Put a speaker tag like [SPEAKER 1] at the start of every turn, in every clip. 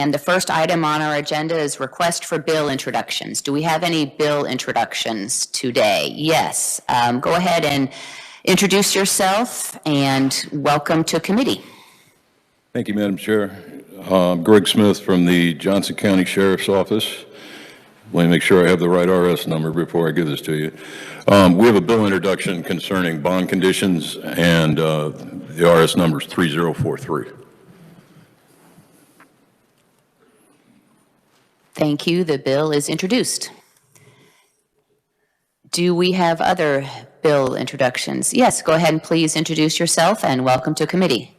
[SPEAKER 1] And the first item on our agenda is request for bill introductions. Do we have any bill introductions today? Yes. Go ahead and introduce yourself and welcome to committee.
[SPEAKER 2] Thank you, Madam Chair. Greg Smith from the Johnson County Sheriff's Office. Let me make sure I have the right RS number before I give this to you. We have a bill introduction concerning bond conditions, and the RS number is 3043.
[SPEAKER 1] Thank you. The bill is introduced. Do we have other bill introductions? Yes, go ahead and please introduce yourself and welcome to committee.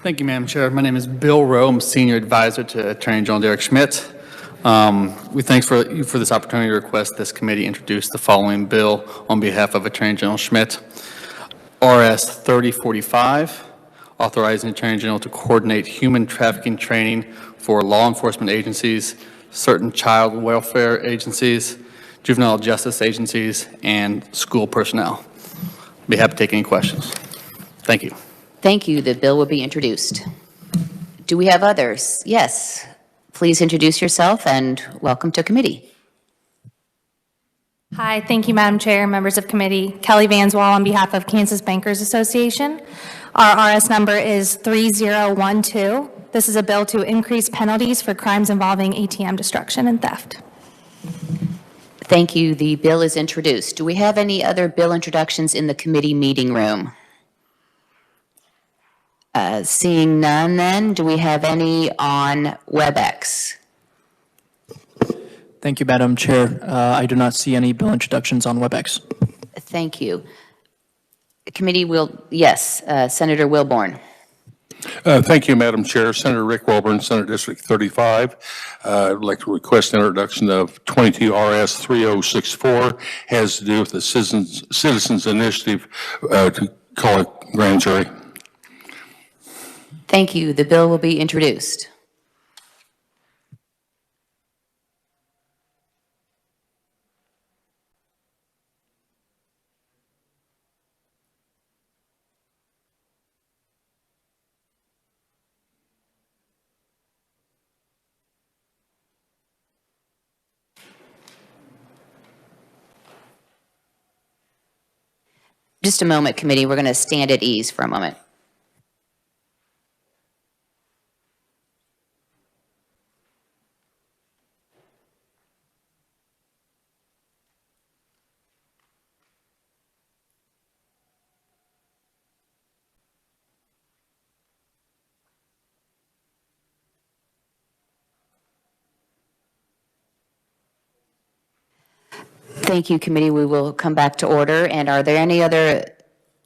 [SPEAKER 3] Thank you, Madam Chair. My name is Bill Rowe. I'm Senior Advisor to Attorney General Derek Schmidt. We thank for this opportunity to request this committee introduce the following bill on behalf of Attorney General Schmidt. RS 3045, authorizing Attorney General to coordinate human trafficking training for law enforcement agencies, certain child welfare agencies, juvenile justice agencies, and school personnel. Be happy to take any questions. Thank you.
[SPEAKER 1] Thank you. The bill will be introduced. Do we have others? Yes. Please introduce yourself and welcome to committee.
[SPEAKER 4] Hi, thank you, Madam Chair, members of committee. Kelly Vanswall on behalf of Kansas Bankers Association. Our RS number is 3012. This is a bill to increase penalties for crimes involving ATM destruction and theft.
[SPEAKER 1] Thank you. The bill is introduced. Do we have any other bill introductions in the committee meeting room? Seeing none then, do we have any on WebEx?
[SPEAKER 5] Thank you, Madam Chair. I do not see any bill introductions on WebEx.
[SPEAKER 1] Thank you. The committee will, yes, Senator Wilborn.
[SPEAKER 6] Thank you, Madam Chair. Senator Rick Wilborn, Senate District 35. I'd like to request an introduction of 22 RS 3064. Has to do with the Citizens Initiative to call it grand jury.
[SPEAKER 1] Thank you. The bill will be introduced. Just a moment, committee. We're going to stand at ease for a moment. Thank you, committee. We will come back to order. And are there any other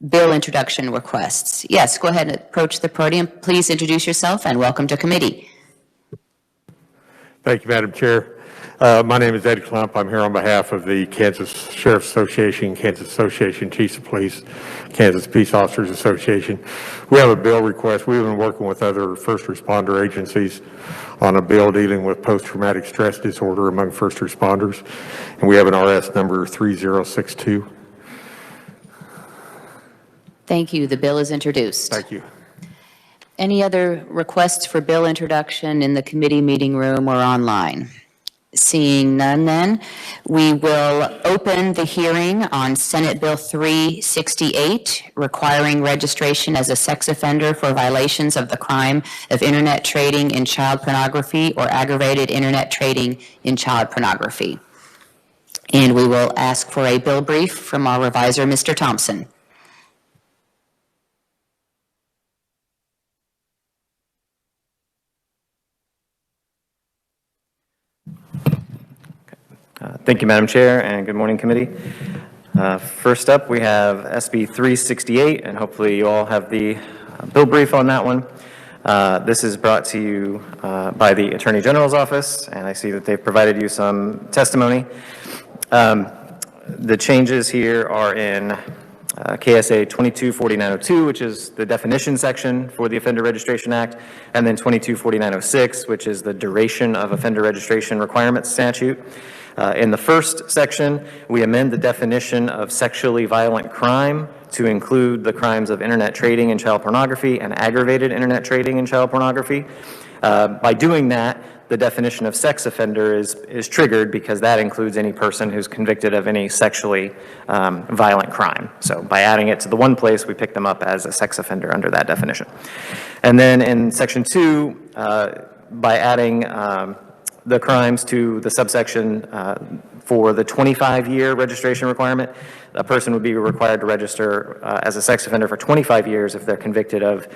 [SPEAKER 1] bill introduction requests? Yes, go ahead and approach the podium. Please introduce yourself and welcome to committee.
[SPEAKER 7] Thank you, Madam Chair. My name is Ed Klump. I'm here on behalf of the Kansas Sheriff's Association, Kansas Association Chiefs of Police, Kansas Peace Officers Association. We have a bill request. We've been working with other first responder agencies on a bill dealing with post-traumatic stress disorder among first responders, and we have an RS number 3062.
[SPEAKER 1] Thank you. The bill is introduced.
[SPEAKER 7] Thank you.
[SPEAKER 1] Any other requests for bill introduction in the committee meeting room or online? Seeing none then, we will open the hearing on Senate Bill 368, requiring registration as a sex offender for violations of the crime of internet trading in child pornography or aggravated internet trading in child pornography. And we will ask for a bill brief from our reviser, Mr. Thompson.
[SPEAKER 8] Thank you, Madam Chair, and good morning, committee. First up, we have SB 368, and hopefully you all have the bill brief on that one. This is brought to you by the Attorney General's office, and I see that they've provided you some testimony. The changes here are in KSA 224902, which is the definition section for the Offender Registration Act, and then 224906, which is the duration of offender registration requirements statute. In the first section, we amend the definition of sexually violent crime to include the crimes of internet trading in child pornography and aggravated internet trading in child pornography. By doing that, the definition of sex offender is triggered because that includes any person who's convicted of any sexually violent crime. So by adding it to the one place, we pick them up as a sex offender under that definition. And then in Section 2, by adding the crimes to the subsection for the 25-year registration requirement, a person would be required to register as a sex offender for 25 years if they're convicted of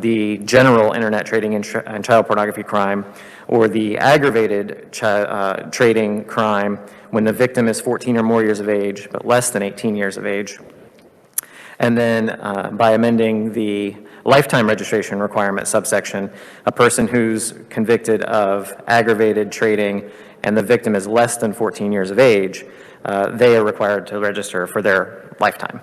[SPEAKER 8] the general internet trading and child pornography crime, or the aggravated trading crime when the victim is 14 or more years of age, but less than 18 years of age. And then by amending the lifetime registration requirement subsection, a person who's convicted of aggravated trading and the victim is less than 14 years of age, they are required to register for their lifetime.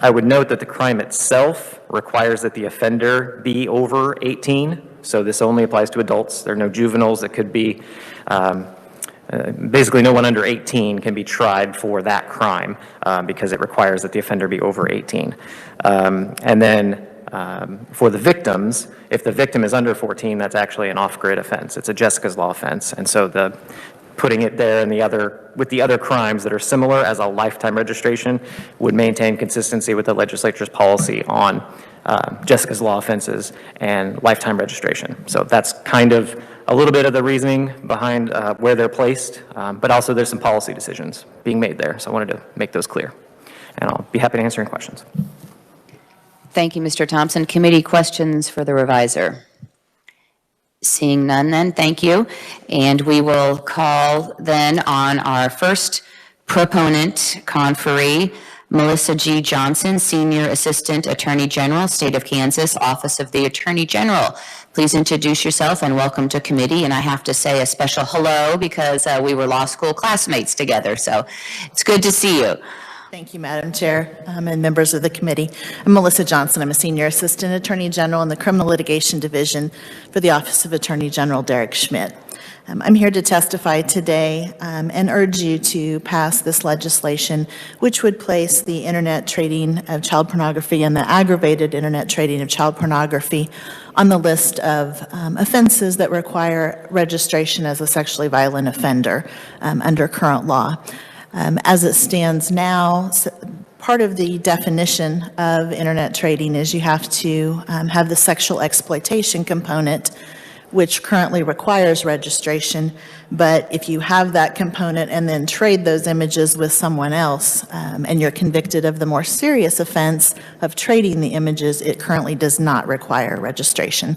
[SPEAKER 8] I would note that the crime itself requires that the offender be over 18, so this only applies to adults. There are no juveniles that could be, basically no one under 18 can be tried for that crime because it requires that the offender be over 18. And then for the victims, if the victim is under 14, that's actually an off-grid offense. It's a Jessica's Law offense, and so putting it there and with the other crimes that are similar as a lifetime registration would maintain consistency with the legislature's policy on Jessica's Law offenses and lifetime registration. So that's kind of a little bit of the reasoning behind where they're placed, but also there's some policy decisions being made there. So I wanted to make those clear. And I'll be happy to answer any questions.
[SPEAKER 1] Thank you, Mr. Thompson. Committee questions for the revisor? Seeing none then, thank you. And we will call then on our first proponent conferee, Melissa G. Johnson, Senior Assistant Attorney General, State of Kansas, Office of the Attorney General. Please introduce yourself and welcome to committee. And I have to say a special hello because we were law school classmates together. So it's good to see you.
[SPEAKER 9] Thank you, Madam Chair, and members of the committee. I'm Melissa Johnson. I'm a Senior Assistant Attorney General in the Criminal Litigation Division for the Office of Attorney General Derek Schmidt. I'm here to testify today and urge you to pass this legislation, which would place the internet trading of child pornography and the aggravated internet trading of child pornography on the list of offenses that require registration as a sexually violent offender under current law. As it stands now, part of the definition of internet trading is you have to have the sexual exploitation component, which currently requires registration. But if you have that component and then trade those images with someone else, and you're convicted of the more serious offense of trading the images, it currently does not require registration.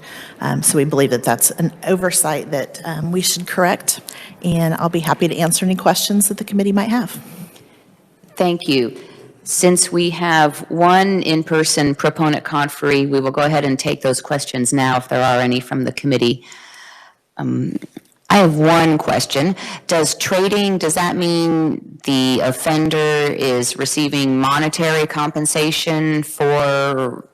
[SPEAKER 9] So we believe that that's an oversight that we should correct. And I'll be happy to answer any questions that the committee might have.
[SPEAKER 1] Thank you. Since we have one in-person proponent conferee, we will go ahead and take those questions now if there are any from the committee. I have one question. Does that mean the offender is receiving monetary compensation for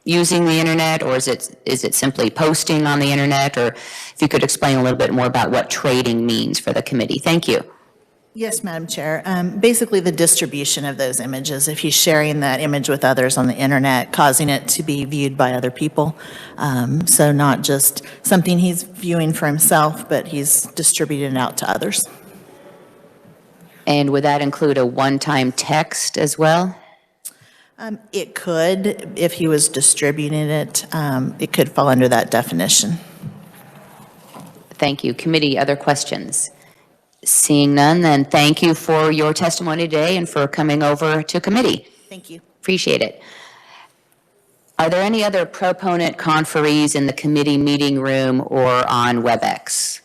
[SPEAKER 1] using the internet, or is it simply posting on the internet? Or if you could explain a little bit more about what trading means for the committee. Thank you.
[SPEAKER 9] Yes, Madam Chair. Basically, the distribution of those images, if he's sharing that image with others on the internet, causing it to be viewed by other people. So not just something he's viewing for himself, but he's distributing it out to others.
[SPEAKER 1] And would that include a one-time text as well?
[SPEAKER 9] It could, if he was distributing it, it could fall under that definition.
[SPEAKER 1] Thank you. Committee, other questions? Seeing none, then thank you for your testimony today and for coming over to committee.
[SPEAKER 9] Thank you.
[SPEAKER 1] Appreciate it. Are there any other proponent conferees in the committee meeting room or on WebEx?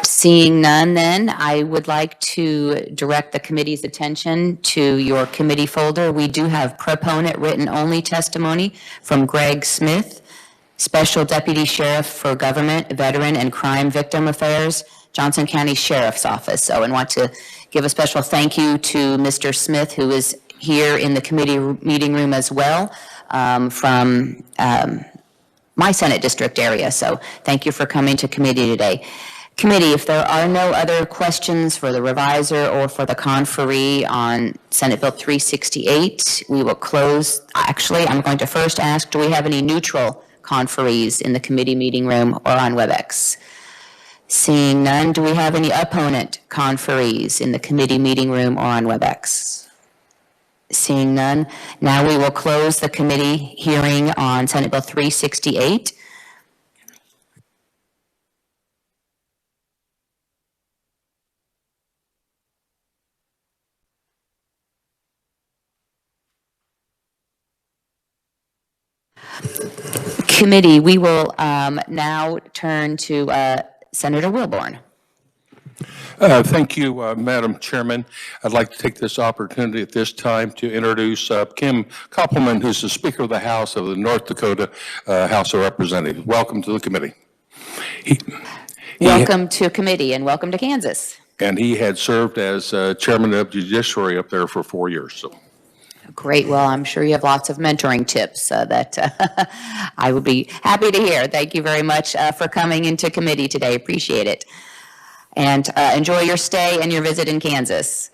[SPEAKER 1] Seeing none, then, I would like to direct the committee's attention to your committee folder. We do have proponent written-only testimony from Greg Smith, Special Deputy Sheriff for Government, Veteran, and Crime Victim Affairs, Johnson County Sheriff's Office. So I want to give a special thank you to Mr. Smith, who is here in the committee meeting room as well, from my Senate district area. So thank you for coming to committee today. Committee, if there are no other questions for the reviser or for the conferee on Senate Bill 368, we will close. Actually, I'm going to first ask, do we have any neutral conferees in the committee meeting room or on WebEx? Seeing none, do we have any opponent conferees in the committee meeting room or on WebEx? Seeing none, now we will close the committee hearing on Senate Bill 368. Committee, we will now turn to Senator Wilborn.
[SPEAKER 6] Thank you, Madam Chairman. I'd like to take this opportunity at this time to introduce Kim Kaplan, who's the Speaker of the House of the North Dakota House of Representatives. Welcome to the committee.
[SPEAKER 1] Welcome to committee and welcome to Kansas.
[SPEAKER 6] And he had served as Chairman of Judiciary up there for 4 years. So.
[SPEAKER 1] Great. Well, I'm sure you have lots of mentoring tips that I would be happy to hear. Thank you very much for coming into committee today. Appreciate it. And enjoy your stay and your visit in Kansas.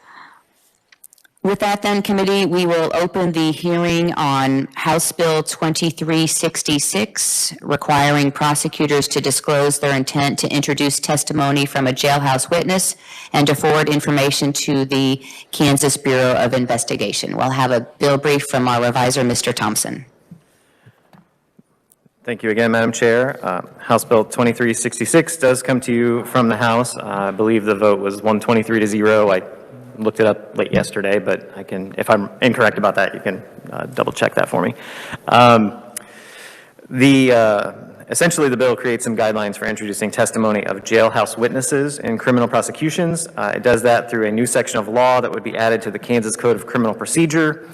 [SPEAKER 1] With that then, committee, we will open the hearing on House Bill 2366, requiring prosecutors to disclose their intent to introduce testimony from a jailhouse witness and to forward information to the Kansas Bureau of Investigation. We'll have a bill brief from our reviser, Mr. Thompson.
[SPEAKER 8] Thank you again, Madam Chair. House Bill 2366 does come to you from the House. I believe the vote was 123 to 0. I looked it up late yesterday, but I can, if I'm incorrect about that, you can double check that for me. Essentially, the bill creates some guidelines for introducing testimony of jailhouse witnesses in criminal prosecutions. It does that through a new section of law that would be added to the Kansas Code of Criminal Procedure.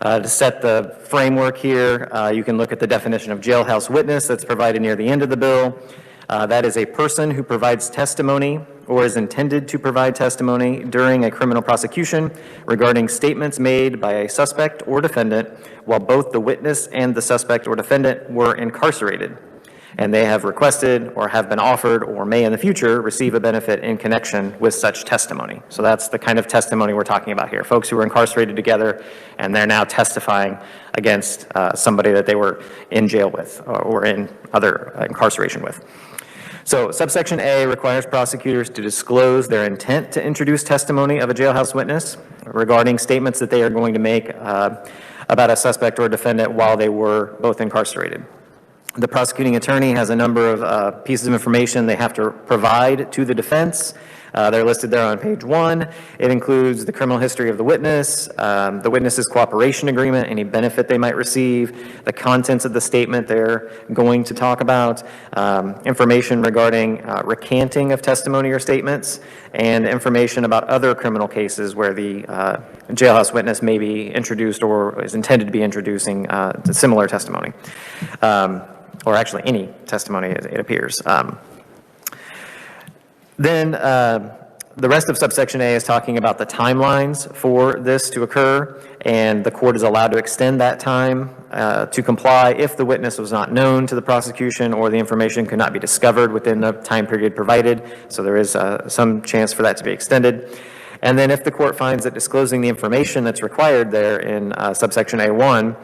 [SPEAKER 8] To set the framework here, you can look at the definition of jailhouse witness that's provided near the end of the bill. That is a person who provides testimony or is intended to provide testimony during a criminal prosecution regarding statements made by a suspect or defendant while both the witness and the suspect or defendant were incarcerated, and they have requested or have been offered or may in the future receive a benefit in connection with such testimony. So that's the kind of testimony we're talking about here. Folks who were incarcerated together and they're now testifying against somebody that they were in jail with or in other incarceration with. So subsection A requires prosecutors to disclose their intent to introduce testimony of a jailhouse witness regarding statements that they are going to make about a suspect or defendant while they were both incarcerated. The prosecuting attorney has a number of pieces of information they have to provide to the defense. They're listed there on page 1. It includes the criminal history of the witness, the witness's cooperation agreement, any benefit they might receive, the contents of the statement they're going to talk about, information regarding recanting of testimony or statements, and information about other criminal cases where the jailhouse witness may be introduced or is intended to be introducing similar testimony, or actually any testimony, it appears. Then the rest of subsection A is talking about the timelines for this to occur, and the court is allowed to extend that time to comply if the witness was not known to the prosecution or the information could not be discovered within the time period provided. So there is some chance for that to be extended. And then if the court finds that disclosing the information that's required there in subsection A1,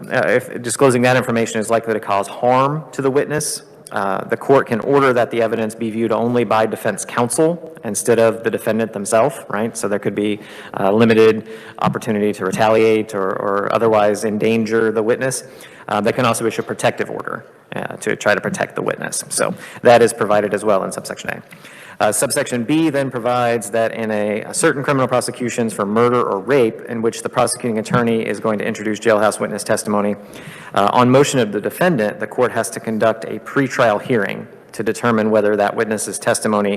[SPEAKER 8] if disclosing that information is likely to cause harm to the witness, the court can order that the evidence be viewed only by defense counsel instead of the defendant themselves, right? So there could be limited opportunity to retaliate or otherwise endanger the witness. They can also issue a protective order to try to protect the witness. So that is provided as well in subsection A. Subsection B then provides that in certain criminal prosecutions for murder or rape in which the prosecuting attorney is going to introduce jailhouse witness testimony, on motion of the defendant, the court has to conduct a pretrial hearing to determine whether that witness's testimony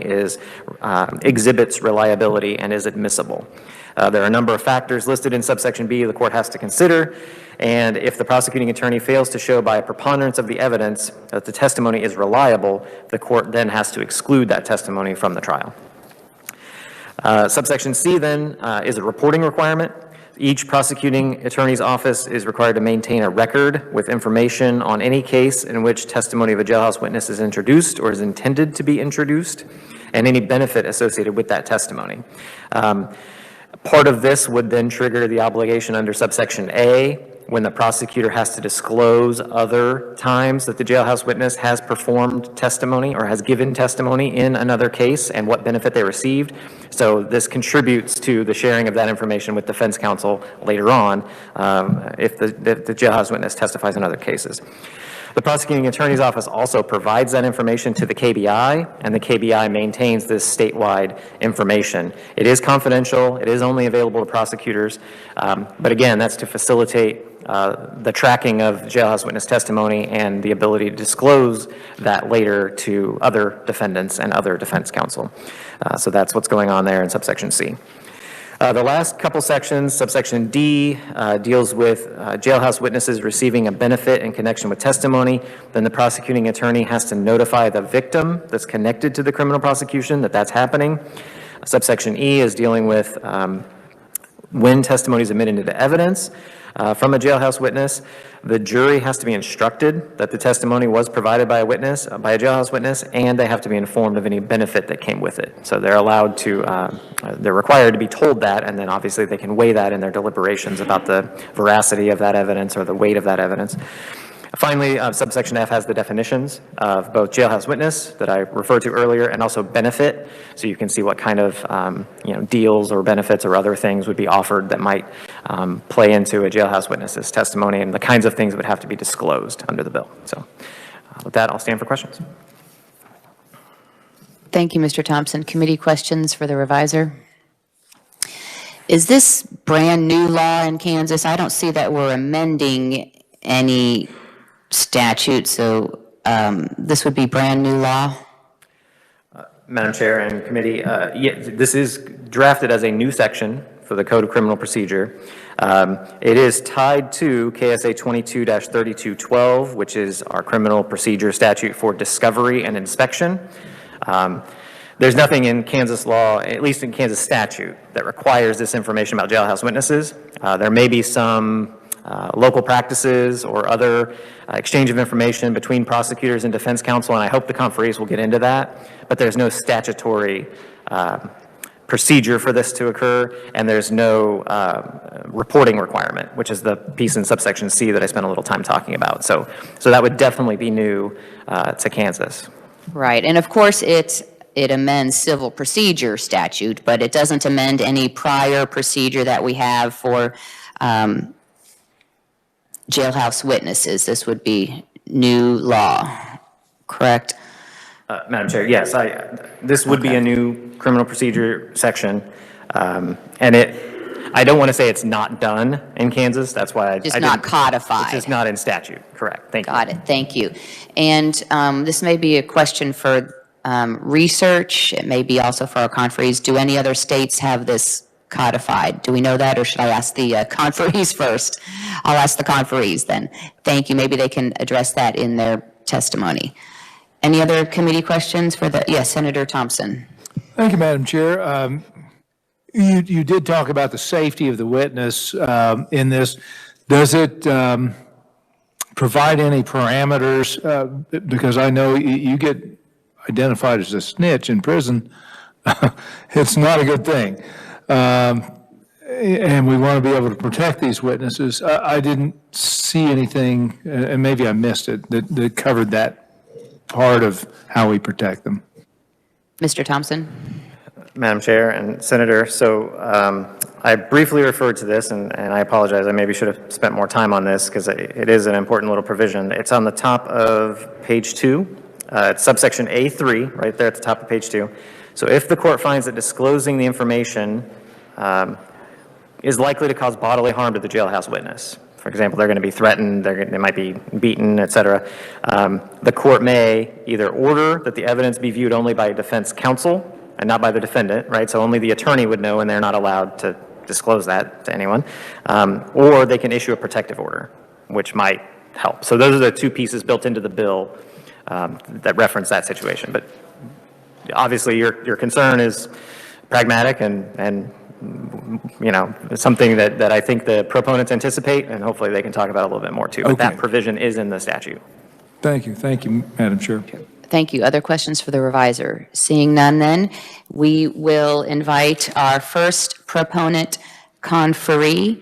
[SPEAKER 8] exhibits reliability and is admissible. There are a number of factors listed in subsection B the court has to consider, and if the prosecuting attorney fails to show by a preponderance of the evidence that the testimony is reliable, the court then has to exclude that testimony from the trial. Subsection C then is a reporting requirement. Each prosecuting attorney's office is required to maintain a record with information on any case in which testimony of a jailhouse witness is introduced or is intended to be introduced, and any benefit associated with that testimony. Part of this would then trigger the obligation under subsection A, when the prosecutor has to disclose other times that the jailhouse witness has performed testimony or has given testimony in another case and what benefit they received. So this contributes to the sharing of that information with defense counsel later on if the jailhouse witness testifies in other cases. The prosecuting attorney's office also provides that information to the KBI, and the KBI maintains this statewide information. It is confidential. It is only available to prosecutors. But again, that's to facilitate the tracking of jailhouse witness testimony and the ability to disclose that later to other defendants and other defense counsel. So that's what's going on there in subsection C. The last couple sections, subsection D, deals with jailhouse witnesses receiving a benefit in connection with testimony. Then the prosecuting attorney has to notify the victim that's connected to the criminal prosecution that that's happening. Subsection E is dealing with when testimony is admitted into evidence from a jailhouse witness. The jury has to be instructed that the testimony was provided by a witness, by a jailhouse witness, and they have to be informed of any benefit that came with it. So they're allowed to, they're required to be told that, and then obviously they can weigh that in their deliberations about the veracity of that evidence or the weight of that evidence. Finally, subsection F has the definitions of both jailhouse witness that I referred to earlier and also benefit. So you can see what kind of deals or benefits or other things would be offered that might play into a jailhouse witness's testimony and the kinds of things that would have to be disclosed under the bill. So with that, I'll stand for questions.
[SPEAKER 1] Thank you, Mr. Thompson. Committee questions for the revisor? Is this brand new law in Kansas? I don't see that we're amending any statute, so this would be brand new law?
[SPEAKER 8] Madam Chair and committee, this is drafted as a new section for the Code of Criminal Procedure. It is tied to KSA 22-3212, which is our criminal procedure statute for discovery and inspection. There's nothing in Kansas law, at least in Kansas statute, that requires this information about jailhouse witnesses. There may be some local practices or other exchange of information between prosecutors and defense counsel, and I hope the conferees will get into that, but there's no statutory procedure for this to occur, and there's no reporting requirement, which is the piece in subsection C that I spent a little time talking about. So that would definitely be new to Kansas.
[SPEAKER 1] Right, and of course it amends civil procedure statute, but it doesn't amend any prior procedure that we have for jailhouse witnesses. This would be new law, correct?
[SPEAKER 8] Madam Chair, yes, this would be a new criminal procedure section, and I don't want to say it's not done in Kansas. That's why I
[SPEAKER 1] Just not codified.
[SPEAKER 8] It's just not in statute. Correct. Thank you.
[SPEAKER 1] Got it. Thank you. And this may be a question for research. It may be also for our conferees. Do any other states have this codified? Do we know that, or should I ask the conferees first? I'll ask the conferees then. Thank you. Maybe they can address that in their testimony. Any other committee questions for the, yes, Senator Thompson.
[SPEAKER 10] Thank you, Madam Chair. You did talk about the safety of the witness in this. Does it provide any parameters? Because I know you get identified as a snitch in prison. It's not a good thing. And we want to be able to protect these witnesses. I didn't see anything, and maybe I missed it, that covered that part of how we protect them.
[SPEAKER 1] Mr. Thompson.
[SPEAKER 8] Madam Chair and Senator, so I briefly referred to this, and I apologize. I maybe should have spent more time on this because it is an important little provision. It's on the top of page 2. It's subsection A3, right there at the top of page 2. So if the court finds that disclosing the information is likely to cause bodily harm to the jailhouse witness, for example, they're going to be threatened, they might be beaten, et cetera, the court may either order that the evidence be viewed only by defense counsel and not by the defendant, right? So only the attorney would know, and they're not allowed to disclose that to anyone. Or they can issue a protective order, which might help. So those are the two pieces built into the bill that reference that situation. But obviously, your concern is pragmatic, and something that I think the proponents anticipate, and hopefully they can talk about a little bit more too. But that
[SPEAKER 10] Okay.
[SPEAKER 8] provision is in the statute.
[SPEAKER 10] Thank you, Madam Chair.
[SPEAKER 1] Thank you. Other questions for the reviser? Seeing none then, we will invite our first proponent conferee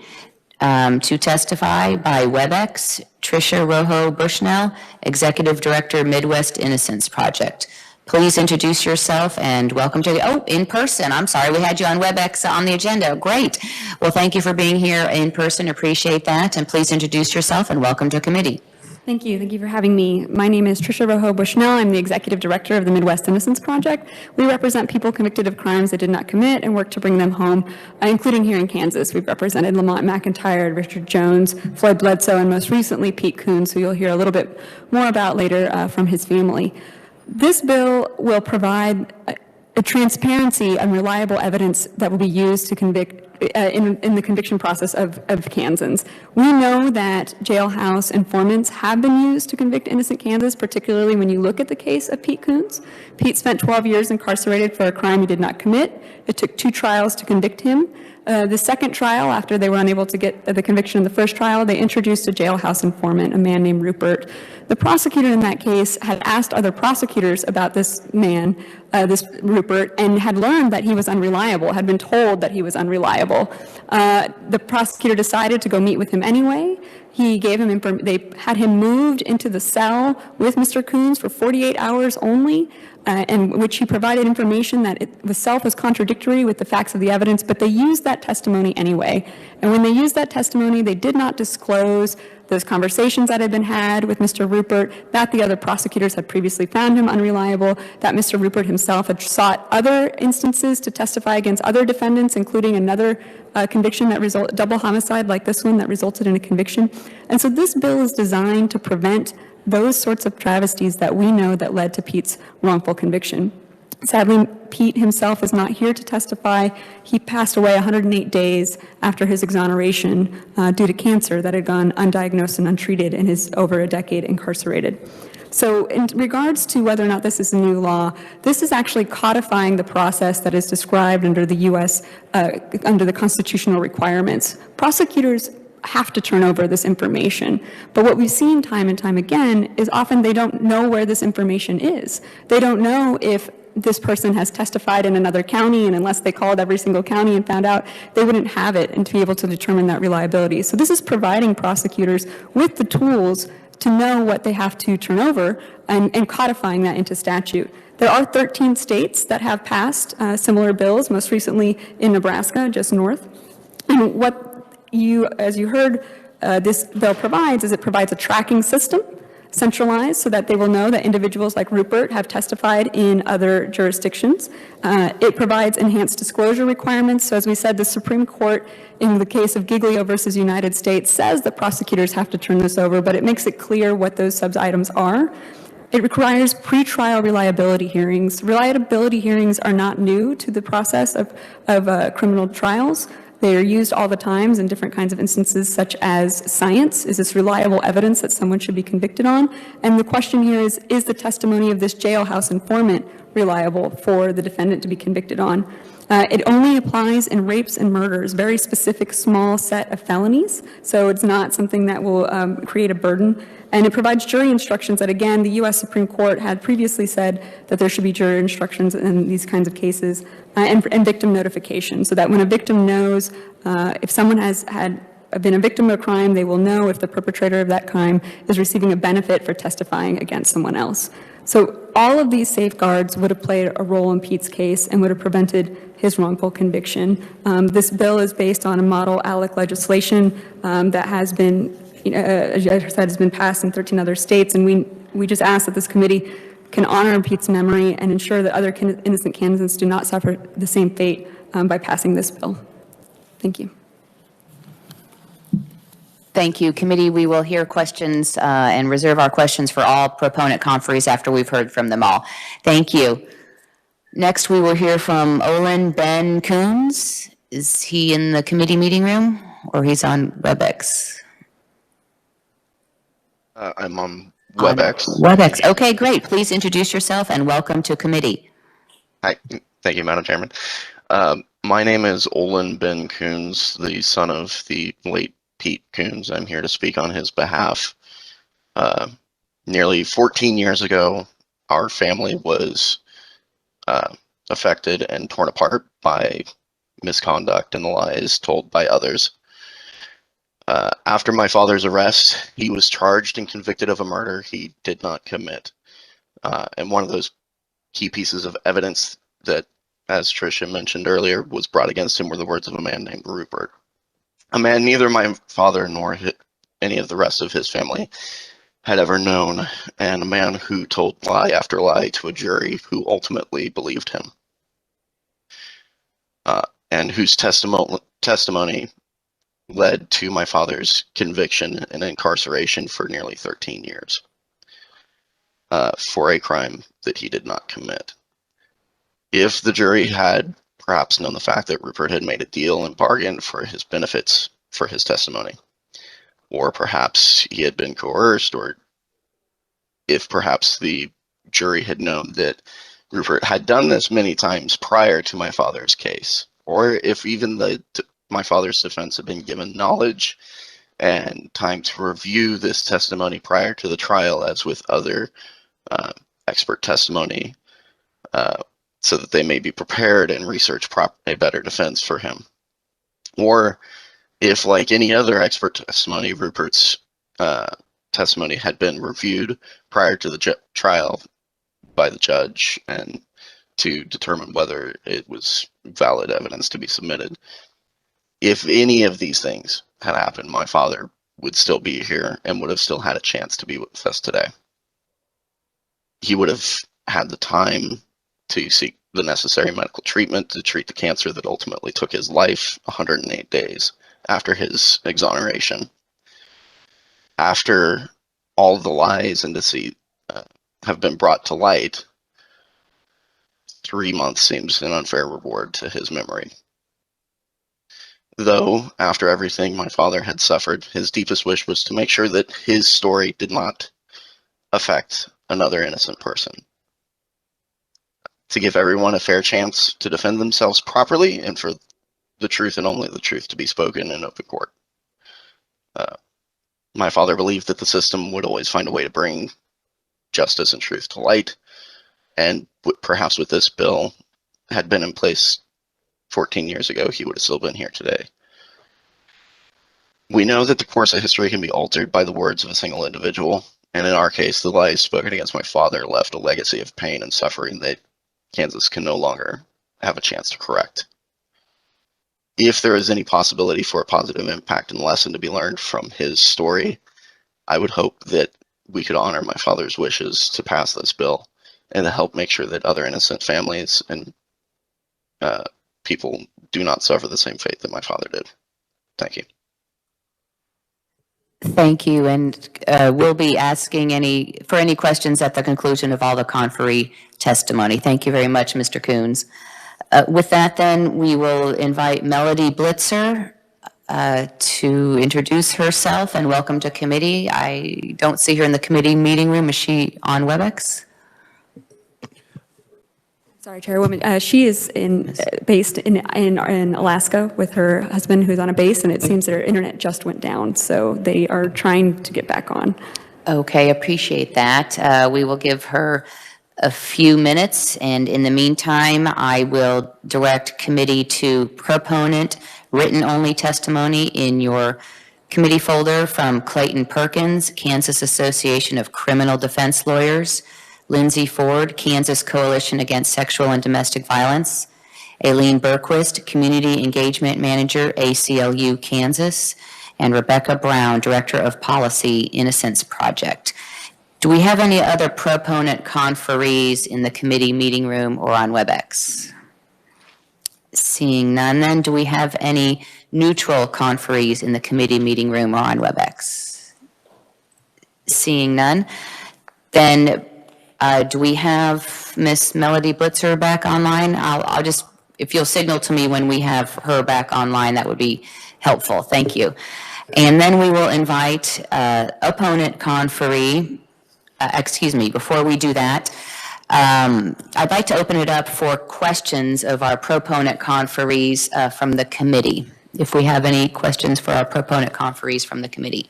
[SPEAKER 1] to testify by WebEx, Tricia Rojo Bushnell, Executive Director, Midwest Innocence Project. Please introduce yourself and welcome to in person. I'm sorry, we had you on WebEx on the agenda. Great. Well, thank you for being here in person. Appreciate that. And please introduce yourself and welcome to committee.
[SPEAKER 11] Thank you. Thank you for having me. My name is Tricia Rojo Bushnell. I'm the Executive Director of the Midwest Innocence Project. We represent people convicted of crimes they did not commit and work to bring them home, including here in Kansas. We've represented Lamont McIntyre, Richard Jones, Floyd Bledsoe, and most recently Pete Coons, who you'll hear a little bit more about later from his family. This bill will provide a transparency and reliable evidence that will be used to convict in the conviction process of Kansans. We know that jailhouse informants have been used to convict innocent Kansans, particularly when you look at the case of Pete Coons. Pete spent 12 years incarcerated for a crime he did not commit. It took 2 trials to convict him. The second trial, after they were unable to get the conviction in the first trial, they introduced a jailhouse informant, a man named Rupert. The prosecutor in that case had asked other prosecutors about this man, this Rupert, and had learned that he was unreliable, had been told that he was unreliable. The prosecutor decided to go meet with him anyway. He gave him they had him moved into the cell with Mr. Coons for 48 hours only, in which he provided information that itself was contradictory with the facts of the evidence, but they used that testimony anyway. And when they used that testimony, they did not disclose those conversations that had been had with Mr. Rupert, that the other prosecutors had previously found him unreliable, that Mr. Rupert himself had sought other instances to testify against other defendants, including another conviction that double homicide like this one that resulted in a conviction. And so this bill is designed to prevent those sorts of travesties that we know that led to Pete's wrongful conviction. Sadly, Pete himself is not here to testify. He passed away 108 days after his exoneration due to cancer that had gone undiagnosed and untreated in his over a decade incarcerated. So in regards to whether or not this is a new law, this is actually codifying the process that is described under the U.S., under the constitutional requirements. Prosecutors have to turn over this information. But what we've seen time and time again is often they don't know where this information is. They don't know if this person has testified in another county, and unless they called every single county and found out, they wouldn't have it and to be able to determine that reliability. So this is providing prosecutors with the tools to know what they have to turn over and codifying that into statute. There are 13 states that have passed similar bills, most recently in Nebraska, just north. And what as you heard, this bill provides is it provides a tracking system, centralized, so that they will know that individuals like Rupert have testified in other jurisdictions. It provides enhanced disclosure requirements. So as we said, the Supreme Court in the case of Giglio versus United States says that prosecutors have to turn this over, but it makes it clear what those sub-items are. It requires pretrial reliability hearings. Reliability hearings are not new to the process of criminal trials. They are used all the times in different kinds of instances, such as science. Is this reliable evidence that someone should be convicted on? And the question here is the testimony of this jailhouse informant reliable for the defendant to be convicted on? It only applies in rapes and murders, very specific small set of felonies, so it's not something that will create a burden. And it provides jury instructions that, again, the U.S. Supreme Court had previously said that there should be jury instructions in these kinds of cases, and victim notification, so that when a victim knows if someone has been a victim of a crime, they will know if the perpetrator of that crime is receiving a benefit for testifying against someone else. So all of these safeguards would have played a role in Pete's case and would have prevented his wrongful conviction. This bill is based on a model ALEC legislation that has been, as I said, has been passed in 13 other states, and we just ask that this committee can honor Pete's memory and ensure that other innocent Kansans do not suffer the same fate by passing this bill. Thank you.
[SPEAKER 1] Thank you. Committee, we will hear questions and reserve our questions for all proponent conferees after we've heard from them all. Thank you. Next, we will hear from Olin Ben Coons. Is he in the committee meeting room or he's on WebEx?
[SPEAKER 12] I'm on WebEx.
[SPEAKER 1] WebEx. Okay, great. Please introduce yourself and welcome to committee.
[SPEAKER 12] Hi. Thank you, Madam Chairman. My name is Olin Ben Coons, the son of the late Pete Coons. I'm here to speak on his behalf. Nearly 14 years ago, our family was affected and torn apart by misconduct and the lies told by others. After my father's arrest, he was charged and convicted of a murder he did not commit. And one of those key pieces of evidence that, as Tricia mentioned earlier, was brought against him were the words of a man named Rupert. A man neither my father nor any of the rest of his family had ever known, and a man who told lie after lie to a jury who ultimately believed him, and whose testimony led to my father's conviction and incarceration for nearly 13 years for a crime that he did not commit. If the jury had perhaps known the fact that Rupert had made a deal and bargained for his benefits for his testimony, or perhaps he had been coerced, or if perhaps the jury had known that Rupert had done this many times prior to my father's case, or if even my father's defense had been given knowledge and time to review this testimony prior to the trial, as with other expert testimony, so that they may be prepared and research a better defense for him. Or if, like any other expert testimony, Rupert's testimony had been reviewed prior to the trial by the judge and to determine whether it was valid evidence to be submitted. If any of these things had happened, my father would still be here and would have still had a chance to be with us today. He would have had the time to seek the necessary medical treatment to treat the cancer that ultimately took his life 108 days after his exoneration. After all the lies and deceit have been brought to light, 3 months seems an unfair reward to his memory. Though, after everything my father had suffered, his deepest wish was to make sure that his story did not affect another innocent person. To give everyone a fair chance to defend themselves properly, and for the truth and only the truth to be spoken in open court. My father believed that the system would always find a way to bring justice and truth to light, and perhaps with this bill had been in place 14 years ago, he would have still been here today. We know that the course of history can be altered by the words of a single individual, and in our case, the lies spoken against my father left a legacy of pain and suffering that Kansas can no longer have a chance to correct. If there is any possibility for a positive impact and lesson to be learned from his story, I would hope that we could honor my father's wishes to pass this bill and to help make sure that other innocent families and people do not suffer the same fate that my father did. Thank you.
[SPEAKER 1] Thank you, and we'll be asking any questions at the conclusion of all the conferee testimony. Thank you very much, Mr. Coons. With that, then, we will invite Melody Blitzer to introduce herself and welcome to committee. I don't see her in the committee meeting room. Is she on WebEx?
[SPEAKER 11] Sorry, Chairwoman. She is based in Alaska with her husband, who's on a base, and it seems their internet just went down, so they are trying to get back on.
[SPEAKER 1] Okay, appreciate that. We will give her a few minutes, and in the meantime, I will direct committee to proponent written-only testimony in your committee folder from Clayton Perkins, Kansas Association of Criminal Defense Lawyers, Lindsay Ford, Kansas Coalition Against Sexual and Domestic Violence, Aileen Berquist, Community Engagement Manager, ACLU Kansas, and Rebecca Brown, Director of Policy, Innocence Project. Do we have any other proponent conferees in the committee meeting room or on WebEx? Seeing none, then, do we have any neutral conferees in the committee meeting room or on WebEx? Seeing none, then do we have Miss Melody Blitzer back online? I'll just, if you'll signal to me when we have her back online, that would be helpful. Thank you. And then we will invite opponent conferee. Excuse me, before we do that, I'd like to open it up for questions of our proponent conferees from the committee. If we have any questions for our proponent conferees from the committee.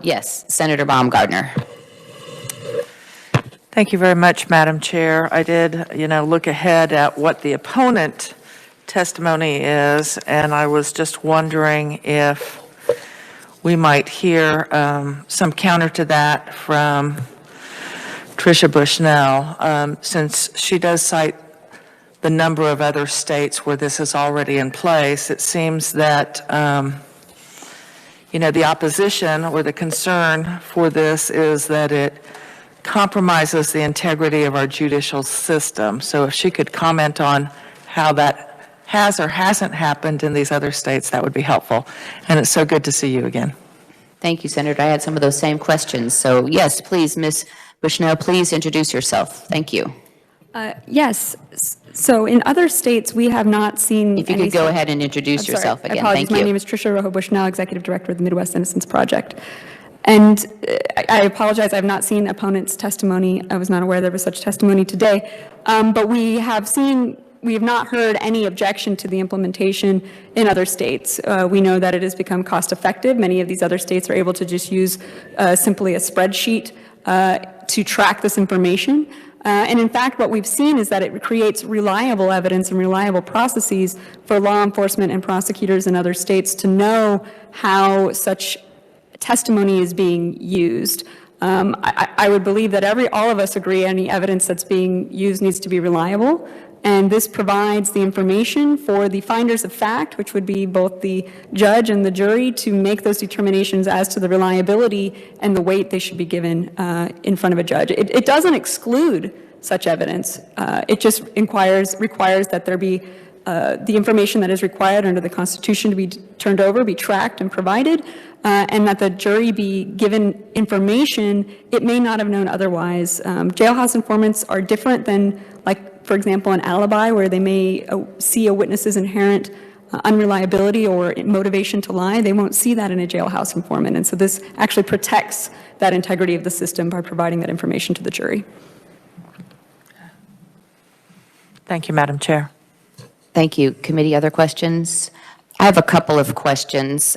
[SPEAKER 1] Yes, Senator Baumgardner.
[SPEAKER 13] Thank you very much, Madam Chair. I did, look ahead at what the opponent testimony is, and I was just wondering if we might hear some counter to that from Tricia Bushnell, since she does cite the number of other states where this is already in place. It seems that, the opposition or the concern for this is that it compromises the integrity of our judicial system. So if she could comment on how that has or hasn't happened in these other states, that would be helpful. And it's so good to see you again.
[SPEAKER 1] Thank you, Senator. I had some of those same questions. So yes, please, Ms. Bushnell, please introduce yourself. Thank you.
[SPEAKER 11] Yes. So in other states, we have not seen.
[SPEAKER 1] If you could go ahead and introduce yourself again.
[SPEAKER 11] Apologies.
[SPEAKER 1] Thank you.
[SPEAKER 11] My name is Tricia Rojo Bushnell, Executive Director of the Midwest Innocence Project. And I apologize, I have not seen opponent's testimony. I was not aware there was such testimony today. But we have not heard any objection to the implementation in other states. We know that it has become cost effective. Many of these other states are able to just use simply a spreadsheet to track this information. And in fact, what we've seen is that it creates reliable evidence and reliable processes for law enforcement and prosecutors in other states to know how such testimony is being used. I would believe that all of us agree any evidence that's being used needs to be reliable, and this provides the information for the finders of fact, which would be both the judge and the jury, to make those determinations as to the reliability and the weight they should be given in front of a judge. It doesn't exclude such evidence. It just requires that there be the information that is required under the Constitution to be turned over, be tracked and provided, and that the jury be given information it may not have known otherwise. Jailhouse informants are different than, like, for example, an alibi, where they may see a witness's inherent unreliability or motivation to lie. They won't see that in a jailhouse informant, and so this actually protects that integrity of the system by providing that information to the jury.
[SPEAKER 13] Thank you, Madam Chair.
[SPEAKER 1] Thank you. Committee, other questions? I have a couple of questions.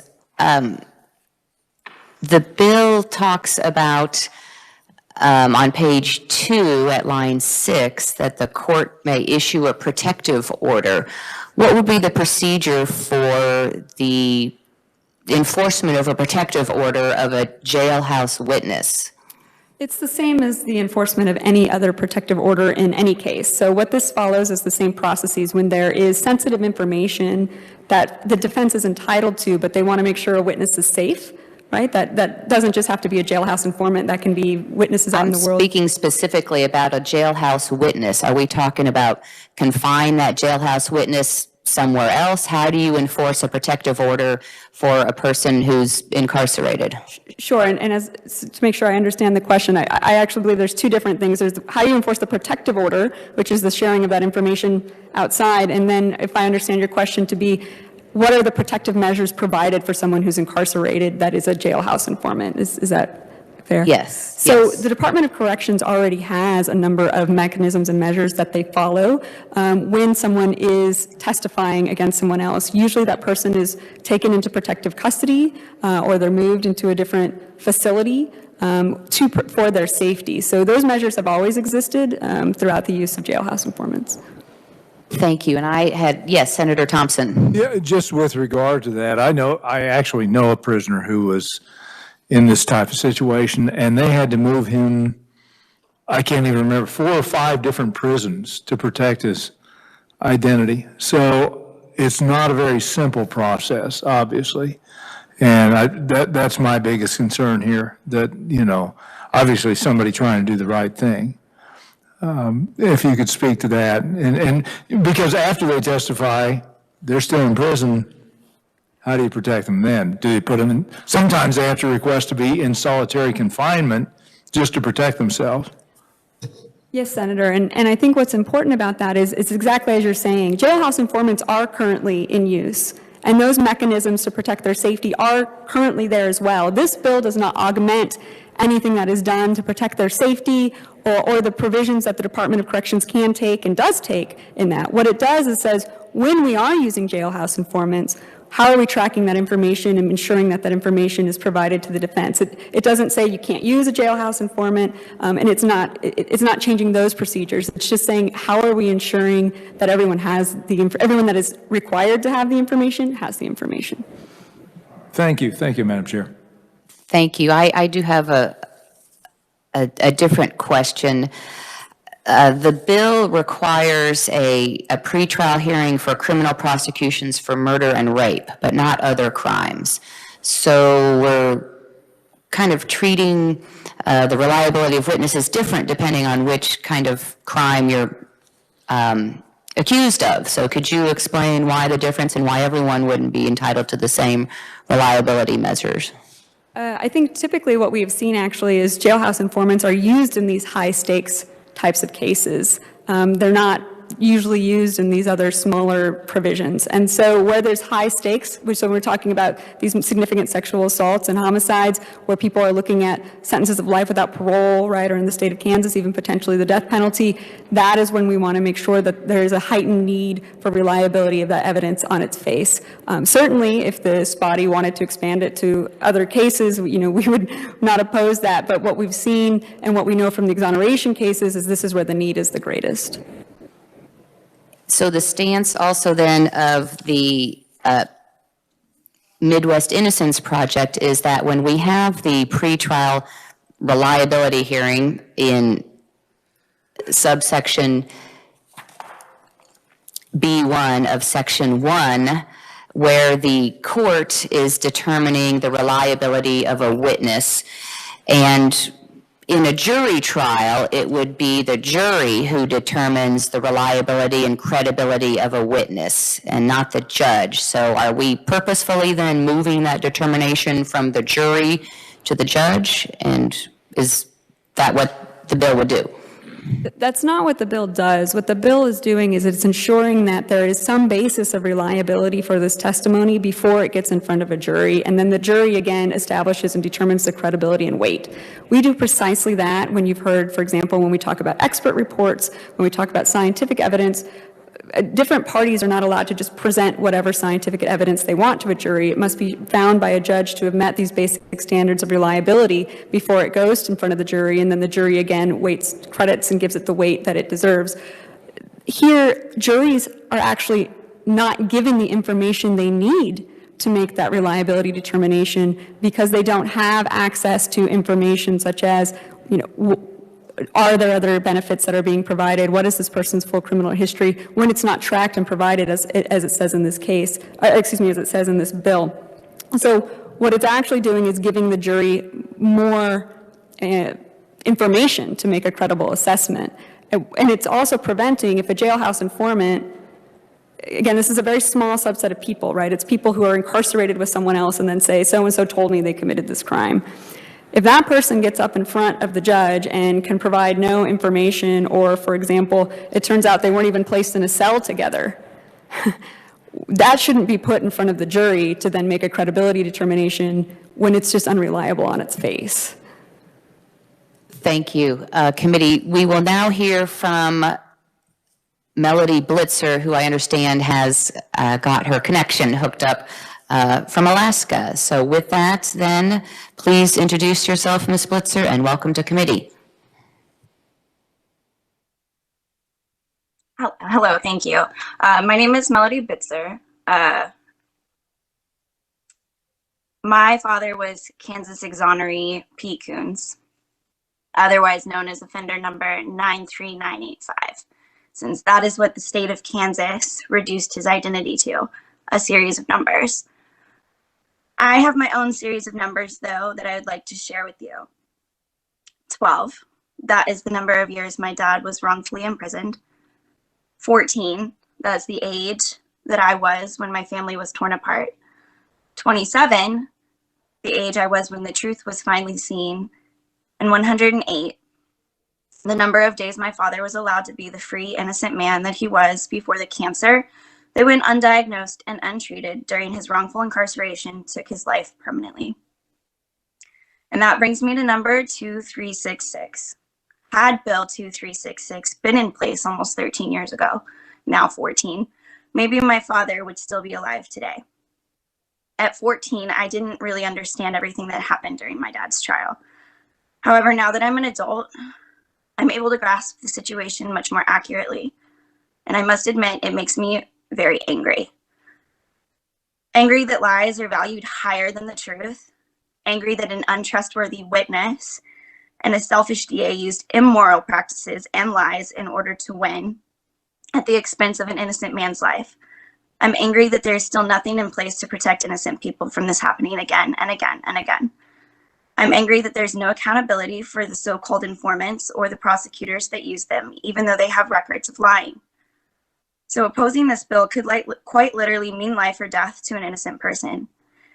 [SPEAKER 1] The bill talks about, on page 2 at line 6, that the court may issue a protective order. What would be the procedure for the enforcement of a protective order of a jailhouse witness?
[SPEAKER 11] It's the same as the enforcement of any other protective order in any case. So what this follows is the same processes when there is sensitive information that the defense is entitled to, but they want to make sure a witness is safe, right? That doesn't just have to be a jailhouse informant. That can be witnesses out in the world.
[SPEAKER 1] I'm speaking specifically about a jailhouse witness. Are we talking about confine that jailhouse witness somewhere else? How do you enforce a protective order for a person who's incarcerated?
[SPEAKER 11] Sure, and to make sure I understand the question, I actually believe there's two different things. There's how you enforce the protective order, which is the sharing of that information outside, and then if I understand your question to be, what are the protective measures provided for someone who's incarcerated that is a jailhouse informant? Is that fair?
[SPEAKER 1] Yes.
[SPEAKER 11] So
[SPEAKER 1] yes.
[SPEAKER 11] The Department of Corrections already has a number of mechanisms and measures that they follow when someone is testifying against someone else. Usually that person is taken into protective custody or they're moved into a different facility for their safety. So those measures have always existed throughout the use of jailhouse informants.
[SPEAKER 1] Thank you. And yes, Senator Thompson.
[SPEAKER 10] Yeah, just with regard to that, I actually know a prisoner who was in this type of situation, and they had to move him, I can't even remember, 4 or 5 different prisons to protect his identity. So it's not a very simple process, obviously. And that's my biggest concern here, that, obviously somebody trying to do the right thing. If you could speak to that. And because after they testify, they're still in prison. How do you protect them then? Do they put them in? Sometimes they have to request to be in solitary confinement just to protect themselves.
[SPEAKER 11] Yes, Senator, and I think what's important about that is it's exactly as you're saying. Jailhouse informants are currently in use, and those mechanisms to protect their safety are currently there as well. This bill does not augment anything that is done to protect their safety or the provisions that the Department of Corrections can take and does take in that. What it does is says, when we are using jailhouse informants, how are we tracking that information and ensuring that that information is provided to the defense? It doesn't say you can't use a jailhouse informant, and it's not changing those procedures. It's just saying, how are we ensuring that everyone that is required to have the information has the information?
[SPEAKER 10] Thank you, Madam Chair.
[SPEAKER 1] Thank you. I do have a different question. The bill requires a pretrial hearing for criminal prosecutions for murder and rape, but not other crimes. So we're kind of treating the reliability of witnesses different depending on which kind of crime you're accused of. So could you explain why the difference and why everyone wouldn't be entitled to the same reliability measures?
[SPEAKER 11] I think typically what we have seen actually is jailhouse informants are used in these high stakes types of cases. They're not usually used in these other smaller provisions. And so where there's high stakes, so we're talking about these significant sexual assaults and homicides where people are looking at sentences of life without parole, right, or in the state of Kansas, even potentially the death penalty, that is when we want to make sure that there is a heightened need for reliability of that evidence on its face. Certainly, if this body wanted to expand it to other cases, we would not oppose that. But what we've seen and what we know from the exoneration cases is this is where the need is the greatest.
[SPEAKER 1] So the stance also then of the Midwest Innocence Project is that when we have the pretrial reliability hearing in subsection B1 of section 1, where the court is determining the reliability of a witness, and in a jury trial, it would be the jury who determines the reliability and credibility of a witness and not the judge. So are we purposefully then moving that determination from the jury to the judge? And is that what the bill would do?
[SPEAKER 11] That's not what the bill does. What the bill is doing is it's ensuring that there is some basis of reliability for this testimony before it gets in front of a jury, and then the jury again establishes and determines the credibility and weight. We do precisely that when you've heard, for example, when we talk about expert reports, when we talk about scientific evidence. Different parties are not allowed to just present whatever scientific evidence they want to a jury. It must be found by a judge to have met these basic standards of reliability before it goes in front of the jury, and then the jury again weights, credits, and gives it the weight that it deserves. Here, juries are actually not given the information they need to make that reliability determination because they don't have access to information such as, are there other benefits that are being provided? What is this person's full criminal history when it's not tracked and provided as it says in this case, as it says in this bill? So what it's actually doing is giving the jury more information to make a credible assessment. And it's also preventing, if a jailhouse informant, again, this is a very small subset of people, right? It's people who are incarcerated with someone else and then say, so-and-so told me they committed this crime. If that person gets up in front of the judge and can provide no information, or, for example, it turns out they weren't even placed in a cell together, that shouldn't be put in front of the jury to then make a credibility determination when it's just unreliable on its face.
[SPEAKER 1] Thank you, committee. We will now hear from Melody Blitzer, who I understand has got her connection hooked up from Alaska. So with that, then, please introduce yourself, Ms. Blitzer, and welcome to committee.
[SPEAKER 14] Hello, thank you. My name is Melody Blitzer. My father was Kansas exoneree Pete Coons, otherwise known as offender number 93985, since that is what the state of Kansas reduced his identity to, a series of numbers. I have my own series of numbers, though, that I would like to share with you. 12, that is the number of years my dad was wrongfully imprisoned. 14, that's the age that I was when my family was torn apart. 27, the age I was when the truth was finally seen. And 108, the number of days my father was allowed to be the free, innocent man that he was before the cancer that went undiagnosed and untreated during his wrongful incarceration took his life permanently. And that brings me to number 2366. Had Bill 2366 been in place almost 13 years ago, now 14, maybe my father would still be alive today. At 14, I didn't really understand everything that happened during my dad's trial. However, now that I'm an adult, I'm able to grasp the situation much more accurately. And I must admit, it makes me very angry. Angry that lies are valued higher than the truth. Angry that an untrustworthy witness and a selfish DA used immoral practices and lies in order to win at the expense of an innocent man's life. I'm angry that there is still nothing in place to protect innocent people from this happening again and again and again. I'm angry that there's no accountability for the so-called informants or the prosecutors that use them, even though they have records of lying. So opposing this bill could quite literally mean life or death to an innocent person.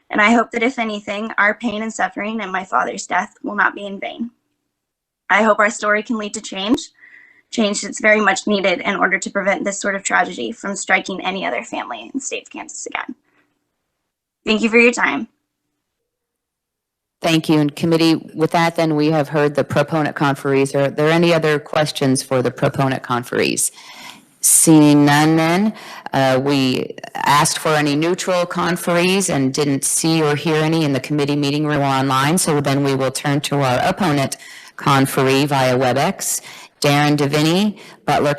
[SPEAKER 14] And I hope that if anything, our pain and suffering and my father's death will not be in vain. I hope our story can lead to change that's very much needed in order to prevent this sort of tragedy from striking any other family in the state of Kansas again. Thank you for your time.
[SPEAKER 1] Thank you. And committee, with that, then we have heard the proponent conferees. Are there any other questions for the proponent conferees? Seeing none, then we asked for any neutral conferees and didn't see or hear any in the committee meeting room or online. So then we will turn to our opponent conferee via WebEx. Darren Deviney, Butler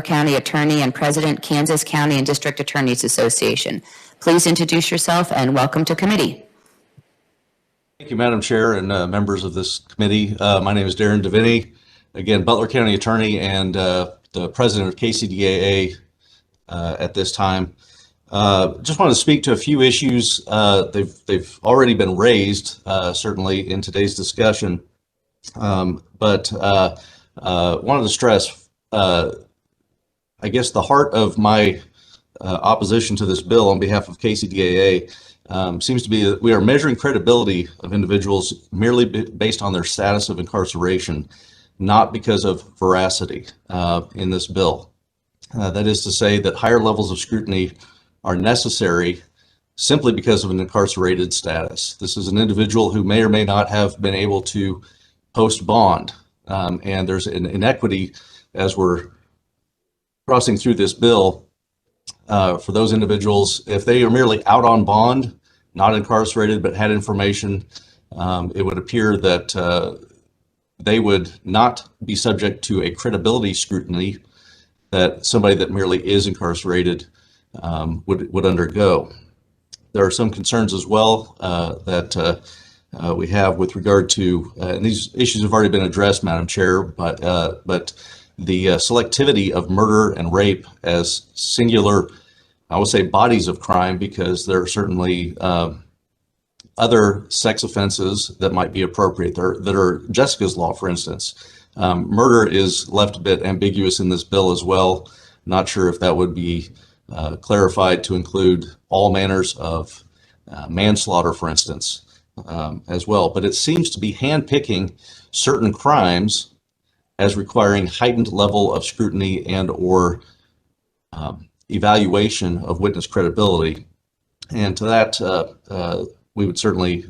[SPEAKER 1] County Attorney and President, Kansas County and District Attorneys Association. Please introduce yourself and welcome to committee.
[SPEAKER 15] Thank you, Madam Chair and members of this committee. My name is Darren Deviney, again, Butler County Attorney and the President of ks.gov at this time. Just wanted to speak to a few issues. They've already been raised, certainly in today's discussion. But wanted to stress, I guess the heart of my opposition to this bill on behalf of ks.gov seems to be that we are measuring credibility of individuals merely based on their status of incarceration, not because of veracity in this bill. That is to say that higher levels of scrutiny are necessary simply because of an incarcerated status. This is an individual who may or may not have been able to post bond, and there's an inequity as we're crossing through this bill for those individuals. If they are merely out on bond, not incarcerated, but had information, it would appear that they would not be subject to a credibility scrutiny that somebody that merely is incarcerated would undergo. There are some concerns as well that we have with regard to, and these issues have already been addressed, Madam Chair, but the selectivity of murder and rape as singular, I would say, bodies of crime, because there are certainly other sex offenses that might be appropriate. That are Jessica's Law, for instance. Murder is left a bit ambiguous in this bill as well. Not sure if that would be clarified to include all manners of manslaughter, for instance, as well. But it seems to be handpicking certain crimes as requiring heightened level of scrutiny and or evaluation of witness credibility. And to that, we would certainly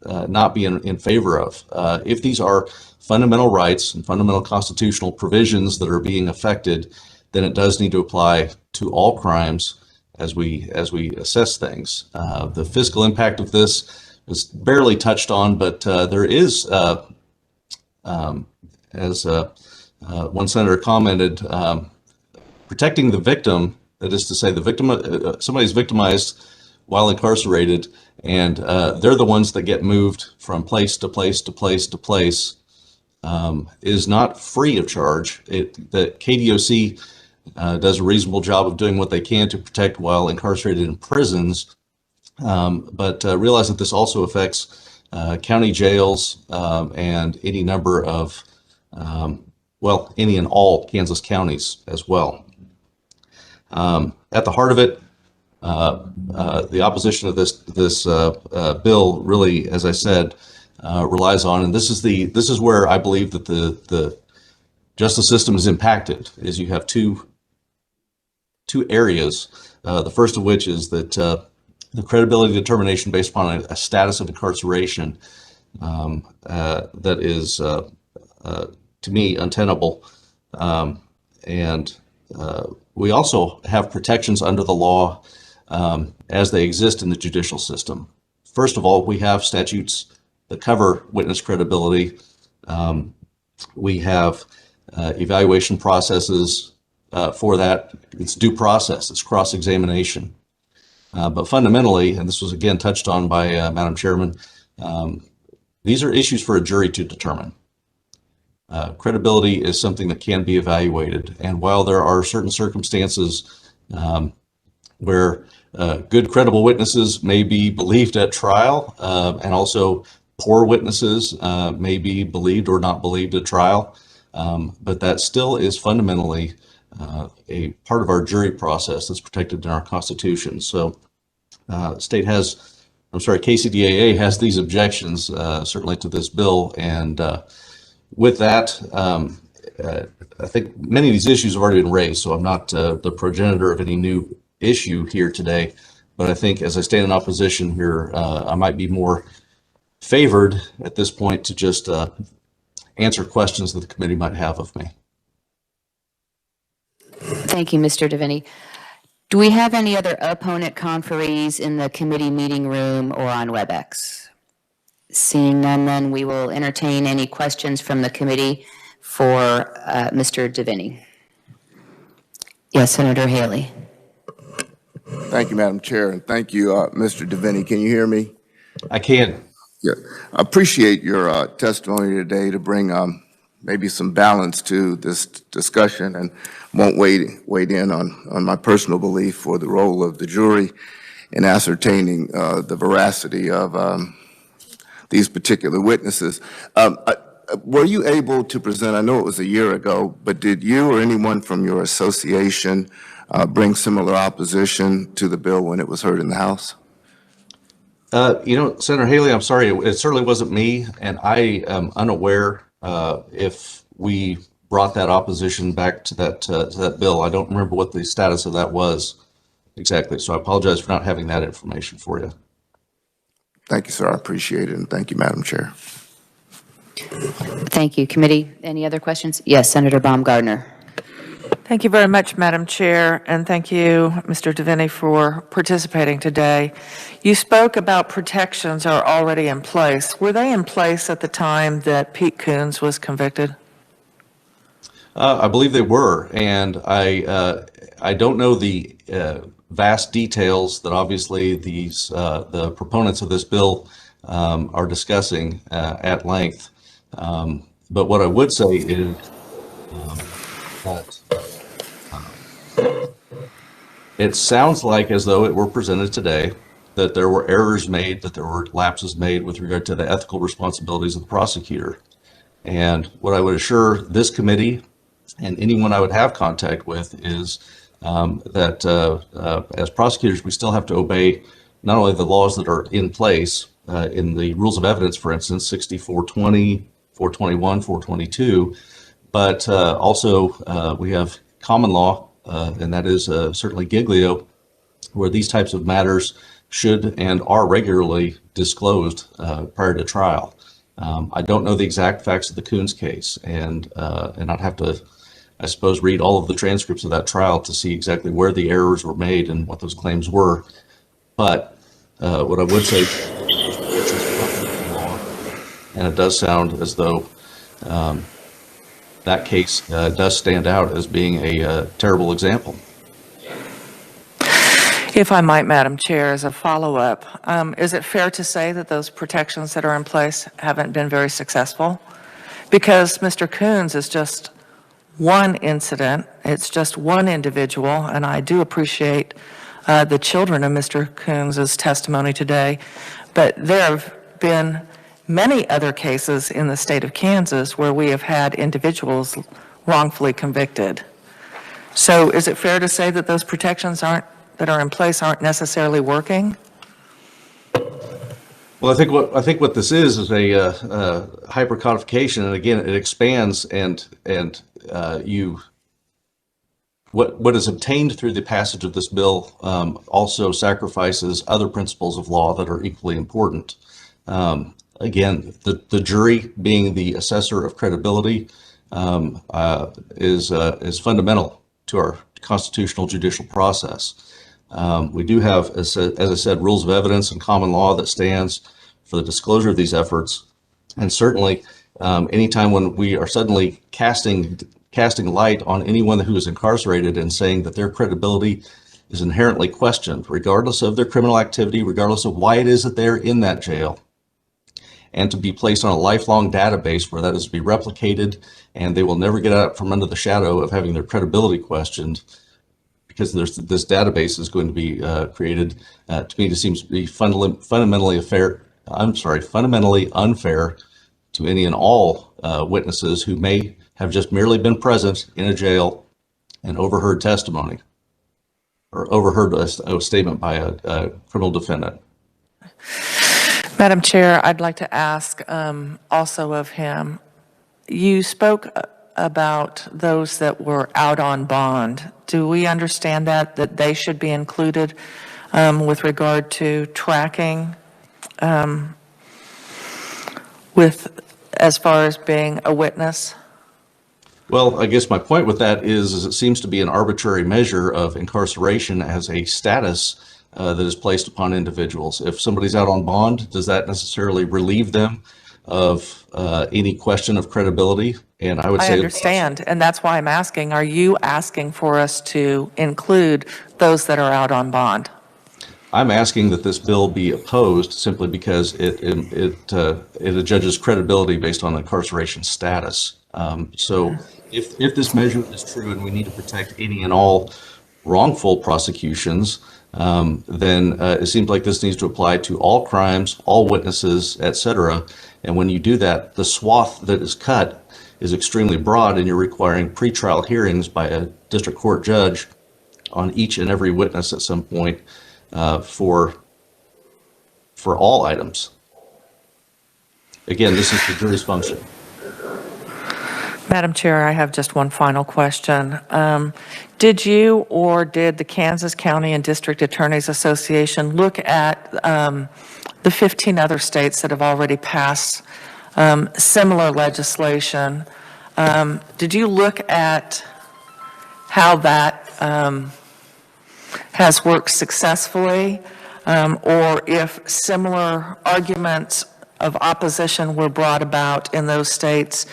[SPEAKER 15] not be in favor of. If these are fundamental rights and fundamental constitutional provisions that are being affected, then it does need to apply to all crimes as we assess things. The fiscal impact of this is barely touched on, but there is, as one senator commented, protecting the victim. That is to say, the victim, somebody's victimized while incarcerated, and they're the ones that get moved from place to place to place to place, is not free of charge. The KDOC does a reasonable job of doing what they can to protect while incarcerated in prisons, but realize that this also affects county jails and any number of, well, any and all Kansas counties as well. At the heart of it, the opposition of this bill really, as I said, relies on, and this is where I believe that the justice system is impacted, is you have two areas. The first of which is that the credibility determination based upon a status of incarceration that is, to me, untenable. And we also have protections under the law as they exist in the judicial system. First of all, we have statutes that cover witness credibility. We have evaluation processes for that. It's due process, it's cross-examination. But fundamentally, and this was again touched on by Madam Chairman, these are issues for a jury to determine. Credibility is something that can be evaluated. And while there are certain circumstances where good credible witnesses may be believed at trial, and also poor witnesses may be believed or not believed at trial, but that still is fundamentally a part of our jury process that's protected in our Constitution. So KCDAA has these objections certainly to this bill, and with that, I think many of these issues have already been raised, so I'm not the progenitor of any new issue here today, but I think as I stand in opposition here, I might be more favored at this point to just answer questions that the committee might have of me.
[SPEAKER 1] Thank you, Mr. DeVinny. Do we have any other opponent conferees in the committee meeting room or on WebEx? Seeing none, then we will entertain any questions from the committee for Mr. DeVinny. Yes, Senator Haley.
[SPEAKER 16] Thank you, Madam Chair, and thank you, Mr. DeVinny. Can you hear me?
[SPEAKER 15] I can.
[SPEAKER 16] Yeah, I appreciate your testimony today to bring maybe some balance to this discussion, and won't wade in on my personal belief for the role of the jury in ascertaining the veracity of these particular witnesses. Were you able to present, I know it was a year ago, but did you or anyone from your association bring similar opposition to the bill when it was heard in the House?
[SPEAKER 15] Senator Haley, I'm sorry, it certainly wasn't me, and I am unaware if we brought that opposition back to that bill. I don't remember what the status of that was exactly, so I apologize for not having that information for you.
[SPEAKER 16] Thank you, sir. I appreciate it, and thank you, Madam Chair.
[SPEAKER 1] Thank you. Committee, any other questions? Yes, Senator Baumgardner.
[SPEAKER 13] Thank you very much, Madam Chair, and thank you, Mr. DeVinny, for participating today. You spoke about protections are already in place. Were they in place at the time that Pete Coons was convicted?
[SPEAKER 15] I believe they were, and I don't know the vast details that obviously the proponents of this bill are discussing at length. But what I would say is that it sounds like as though it were presented today that there were errors made, that there were lapses made with regard to the ethical responsibilities of the prosecutor. And what I would assure this committee and anyone I would have contact with is that as prosecutors, we still have to obey not only the laws that are in place in the rules of evidence, for instance, 6420, 421, 422, but also we have common law, and that is certainly Giglio, where these types of matters should and are regularly disclosed prior to trial. I don't know the exact facts of the Coons case, and I'd have to, I suppose, read all of the transcripts of that trial to see exactly where the errors were made and what those claims were. But what I would say, and it does sound as though that case does stand out as being a terrible example.
[SPEAKER 13] If I might, Madam Chair, as a follow-up, is it fair to say that those protections that are in place haven't been very successful? Because Mr. Coons is just one incident, it's just one individual, and I do appreciate the children of Mr. Coons' testimony today, but there have been many other cases in the state of Kansas where we have had individuals wrongfully convicted. So is it fair to say that those protections that are in place aren't necessarily working?
[SPEAKER 15] Well, I think what this is a hyper-codification, and again, it expands and you what is obtained through the passage of this bill also sacrifices other principles of law that are equally important. Again, the jury, being the assessor of credibility, is fundamental to our constitutional judicial process. We do have, as I said, rules of evidence and common law that stands for the disclosure of these efforts. And certainly, anytime when we are suddenly casting light on anyone who is incarcerated and saying that their credibility is inherently questioned, regardless of their criminal activity, regardless of why it is that they're in that jail, and to be placed on a lifelong database where that is to be replicated and they will never get out from under the shadow of having their credibility questioned because this database is going to be created, to me it seems to be fundamentally unfair to any and all witnesses who may have just merely been present in a jail and overheard testimony or overheard a statement by a criminal defendant.
[SPEAKER 13] Madam Chair, I'd like to ask also of him, you spoke about those that were out on bond. Do we understand that they should be included with regard to tracking as far as being a witness?
[SPEAKER 15] Well, I guess my point with that is it seems to be an arbitrary measure of incarceration as a status that is placed upon individuals. If somebody's out on bond, does that necessarily relieve them of any question of credibility? And I would say—
[SPEAKER 13] I understand, and that's why I'm asking, are you asking for us to include those that are out on bond?
[SPEAKER 15] I'm asking that this bill be opposed simply because it judges credibility based on incarceration status. So if this measure is true and we need to protect any and all wrongful prosecutions, then it seems like this needs to apply to all crimes, all witnesses, etc. And when you do that, the swath that is cut is extremely broad, and you're requiring pretrial hearings by a district court judge on each and every witness at some point for all items. Again, this is the jury's function.
[SPEAKER 13] Madam Chair, I have just one final question. Did you or did the Kansas County and District Attorneys Association look at the 15 other states that have already passed similar legislation? Did you look at how that has worked successfully, or if similar arguments of opposition were brought about in those states,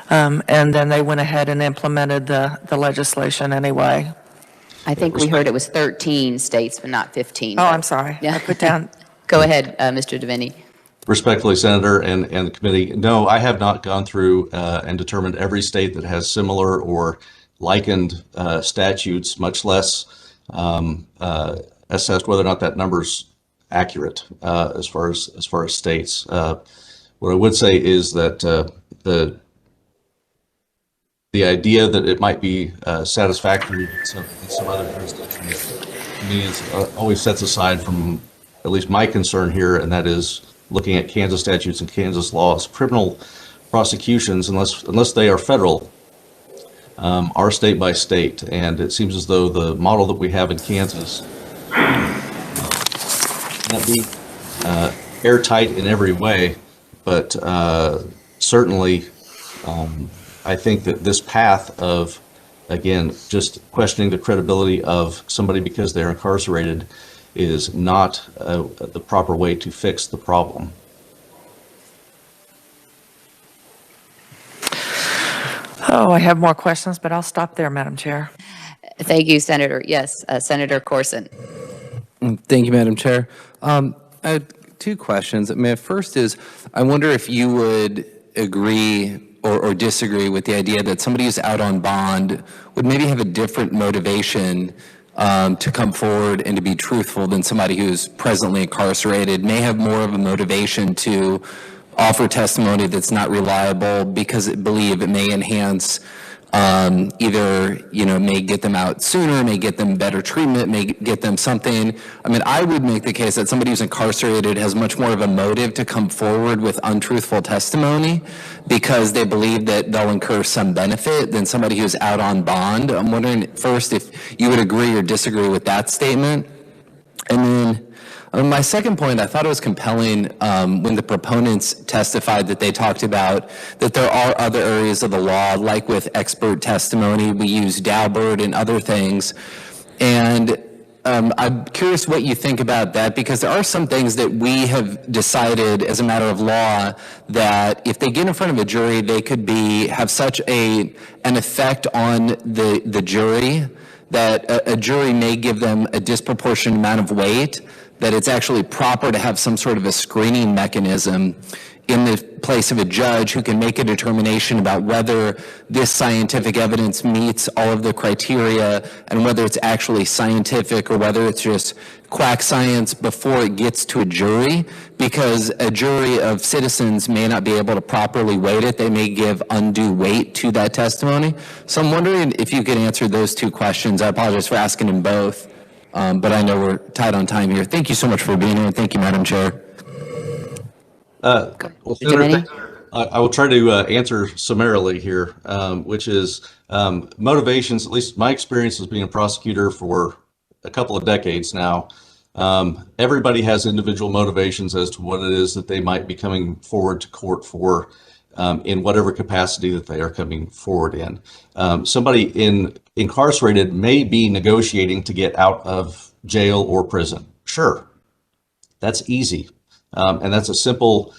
[SPEAKER 13] and then they went ahead and implemented the legislation anyway?
[SPEAKER 1] I think we heard it was 13 states, but not 15.
[SPEAKER 13] Oh, I'm sorry.
[SPEAKER 1] Yeah.
[SPEAKER 13] I put down.
[SPEAKER 1] Go ahead, Mr. Devaney.
[SPEAKER 15] Respectfully, Senator and the committee, no, I have not gone through and determined every state that has similar or likened statutes, much less assessed whether or not that number's accurate as far as states. What I would say is that the idea that it might be satisfactory in some other jurisdictions, to me, always sets aside from at least my concern here, and that is looking at Kansas statutes and Kansas laws. Criminal prosecutions, unless they are federal, are state by state, and it seems as though the model that we have in Kansas not be airtight in every way, but certainly I think that this path of, again, just questioning the credibility of somebody because they're incarcerated is not the proper way to fix the problem.
[SPEAKER 13] Oh, I have more questions, but I'll stop there, Madam Chair.
[SPEAKER 1] Thank you, Senator. Yes, Senator Corson.
[SPEAKER 17] Thank you, Madam Chair. I have two questions. First is, I wonder if you would agree or disagree with the idea that somebody who's out on bond would maybe have a different motivation to come forward and to be truthful than somebody who's presently incarcerated, may have more of a motivation to offer testimony that's not reliable because it believe it may enhance either, may get them out sooner, may get them better treatment, may get them something. I mean, I would make the case that somebody who's incarcerated has much more of a motive to come forward with untruthful testimony because they believe that they'll incur some benefit than somebody who's out on bond. I'm wondering first if you would agree or disagree with that statement. And then my second point, I thought it was compelling when the proponents testified that they talked about that there are other areas of the law, like with expert testimony, we use Daubert and other things. And I'm curious what you think about that, because there are some things that we have decided as a matter of law that if they get in front of a jury, they could have such an effect on the jury that a jury may give them a disproportionate amount of weight, that it's actually proper to have some sort of a screening mechanism in the place of a judge who can make a determination about whether this scientific evidence meets all of the criteria and whether it's actually scientific or whether it's just quack science before it gets to a jury, because a jury of citizens may not be able to properly weight it. They may give undue weight to that testimony. So I'm wondering if you could answer those two questions. I apologize for asking them both. But I know we're tight on time here. Thank you so much for being here. Thank you, Madam Chair.
[SPEAKER 15] Well, Senator, I will try to answer summarily here, which is motivations, at least my experience as being a prosecutor for a couple of decades now. Everybody has individual motivations as to what it is that they might be coming forward to court for in whatever capacity that they are coming forward in. Somebody incarcerated may be negotiating to get out of jail or prison. Sure, that's easy. And that's a simple,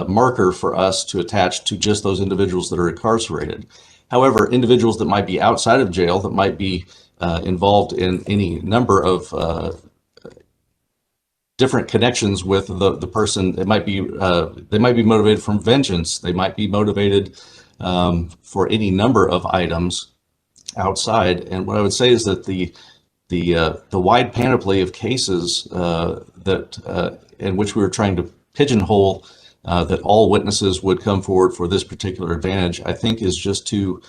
[SPEAKER 15] marker for us to attach to just those individuals that are incarcerated. However, individuals that might be outside of jail, that might be involved in any number of different connections with the person, it might be they might be motivated from vengeance. They might be motivated for any number of items outside. And what I would say is that the wide panoply of cases that in which we were trying to pigeonhole that all witnesses would come forward for this particular advantage, I think is just too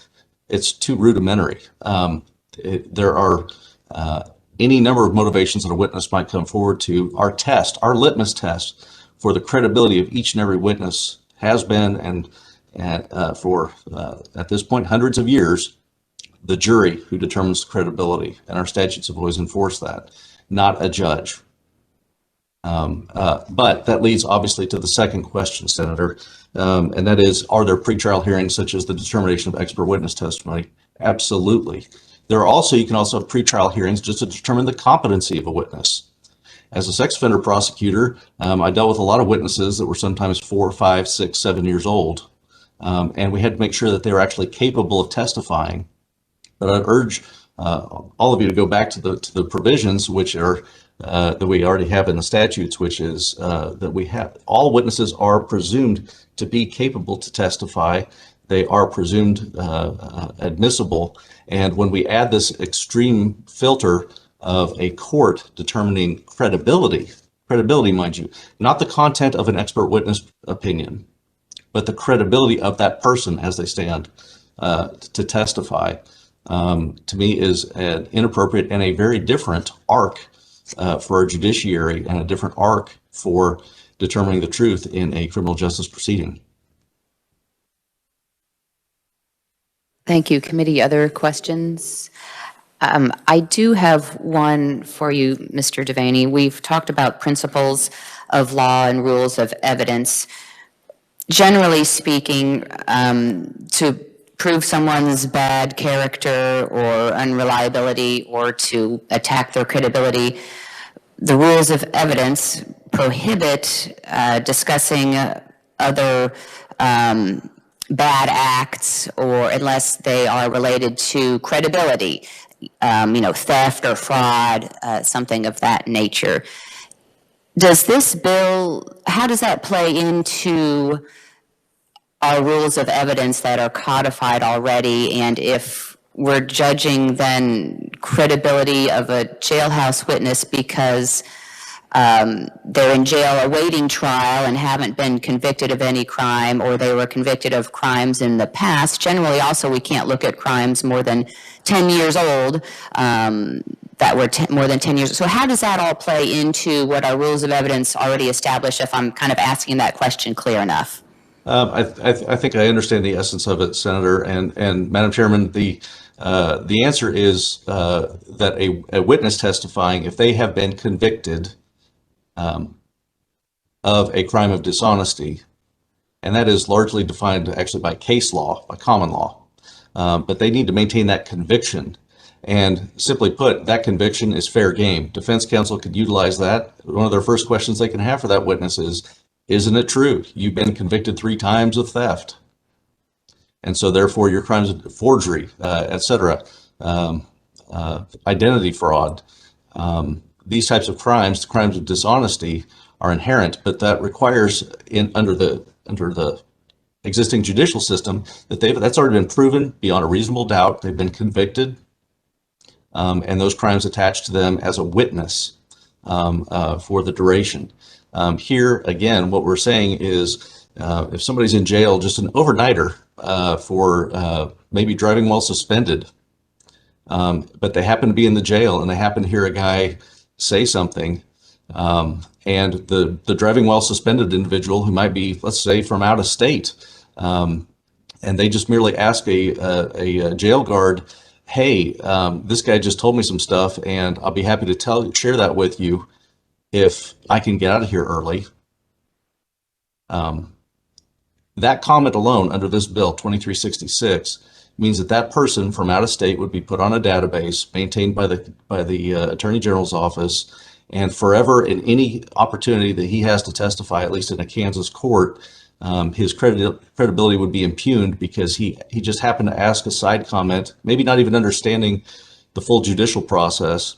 [SPEAKER 15] rudimentary. There are any number of motivations that a witness might come forward to. Our litmus test for the credibility of each and every witness has been, and for at this point, hundreds of years, the jury who determines credibility, and our statutes have always enforced that, not a judge. But that leads obviously to the second question, Senator, and that is, are there pretrial hearings such as the determination of expert witness testimony? Absolutely. You can also have pretrial hearings just to determine the competency of a witness. As a sex offender prosecutor, I dealt with a lot of witnesses that were sometimes 4, 5, 6, 7 years old, and we had to make sure that they were actually capable of testifying. But I'd urge all of you to go back to the provisions which are that we already have in the statutes, which is that we have all witnesses are presumed to be capable to testify. They are presumed admissible. And when we add this extreme filter of a court determining credibility, mind you, not the content of an expert witness opinion, but the credibility of that person as they stand to testify, to me is an inappropriate and a very different arc for our judiciary, and a different arc for determining the truth in a criminal justice proceeding.
[SPEAKER 1] Thank you. Committee, other questions? I do have one for you, Mr. Devaney. We've talked about principles of law and rules of evidence. Generally speaking, to prove someone's bad character or unreliability or to attack their credibility, the rules of evidence prohibit discussing other bad acts, or unless they are related to credibility, theft or fraud, something of that nature. Does this bill, how does that play into our rules of evidence that are codified already? And if we're judging then credibility of a jailhouse witness because they're in jail awaiting trial and haven't been convicted of any crime, or they were convicted of crimes in the past. Generally, also, we can't look at crimes more than 10 years old, that were more than 10 years. So how does that all play into what our rules of evidence already establish, if I'm kind of asking that question clear enough?
[SPEAKER 15] I think I understand the essence of it, Senator, and Madam Chairman. The answer is that a witness testifying, if they have been convicted of a crime of dishonesty, and that is largely defined actually by case law, by common law, but they need to maintain that conviction. And simply put, that conviction is fair game. Defense counsel could utilize that. One of their first questions they can have for that witness is, isn't it true? You've been convicted 3 times of theft. And so therefore your crimes of forgery, etc., identity fraud, these types of crimes, the crimes of dishonesty, are inherent, but that requires under the existing judicial system that's already been proven beyond a reasonable doubt. They've been convicted, and those crimes attached to them as a witness for the duration. Here again, what we're saying is, if somebody's in jail, just an overnighter for maybe driving while suspended, but they happen to be in the jail and they happen to hear a guy say something, and the driving while suspended individual, who might be, let's say, from out of state, and they just merely ask a jail guard, hey, this guy just told me some stuff, and I'll be happy to share that with you if I can get out of here early. That comment alone under this bill, 2366, means that that person from out of state would be put on a database maintained by the Attorney General's office, and forever, in any opportunity that he has to testify, at least in a Kansas court, his credibility would be impugned because he just happened to ask a side comment, maybe not even understanding the full judicial process,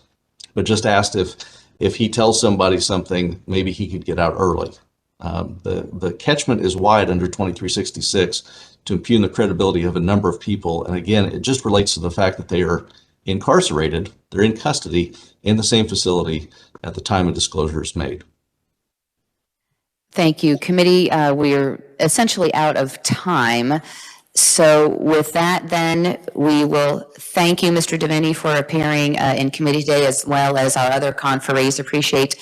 [SPEAKER 15] but just asked if he tells somebody something, maybe he could get out early. The catchment is wide under 2366 to impugn the credibility of a number of people. And again, it just relates to the fact that they are incarcerated, they're in custody in the same facility at the time a disclosure is made.
[SPEAKER 1] Thank you, committee. We're essentially out of time. So with that, then, we will thank you, Mr. Devaney, for appearing in committee today, as well as our other conferees. Appreciate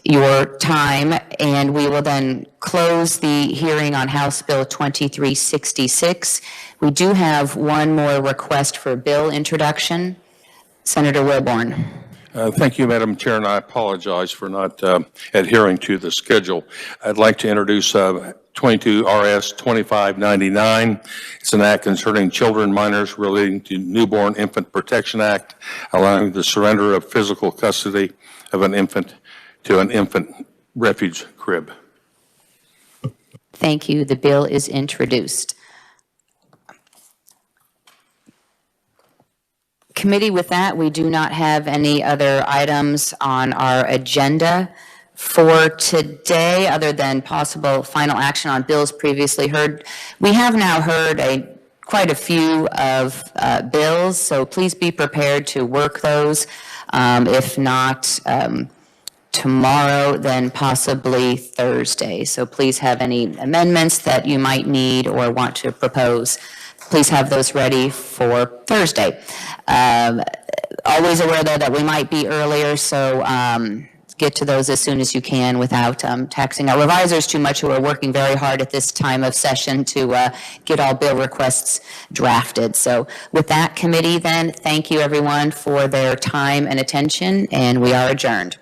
[SPEAKER 1] your time. And we will then close the hearing on House Bill 2366. We do have one more request for bill introduction. Senator Wilborn.
[SPEAKER 6] Thank you, Madam Chair, and I apologize for not adhering to the schedule. I'd like to introduce 22 RS 2599. It's an act concerning children, minors relating to Newborn Infant Protection Act, allowing the surrender of physical custody of an infant to an infant refuge crib.
[SPEAKER 1] Thank you. The bill is introduced. Committee, with that, we do not have any other items on our agenda for today other than possible final action on bills previously heard. We have now heard quite a few of bills, so please be prepared to work those. If not tomorrow, then possibly Thursday. So please have any amendments that you might need or want to propose. Please have those ready for Thursday. Always aware, though, that we might be earlier, so get to those as soon as you can without taxing our revisers too much, who are working very hard at this time of session to get all bill requests drafted. So with that, committee, then, thank you, everyone, for their time and attention, and we are adjourned.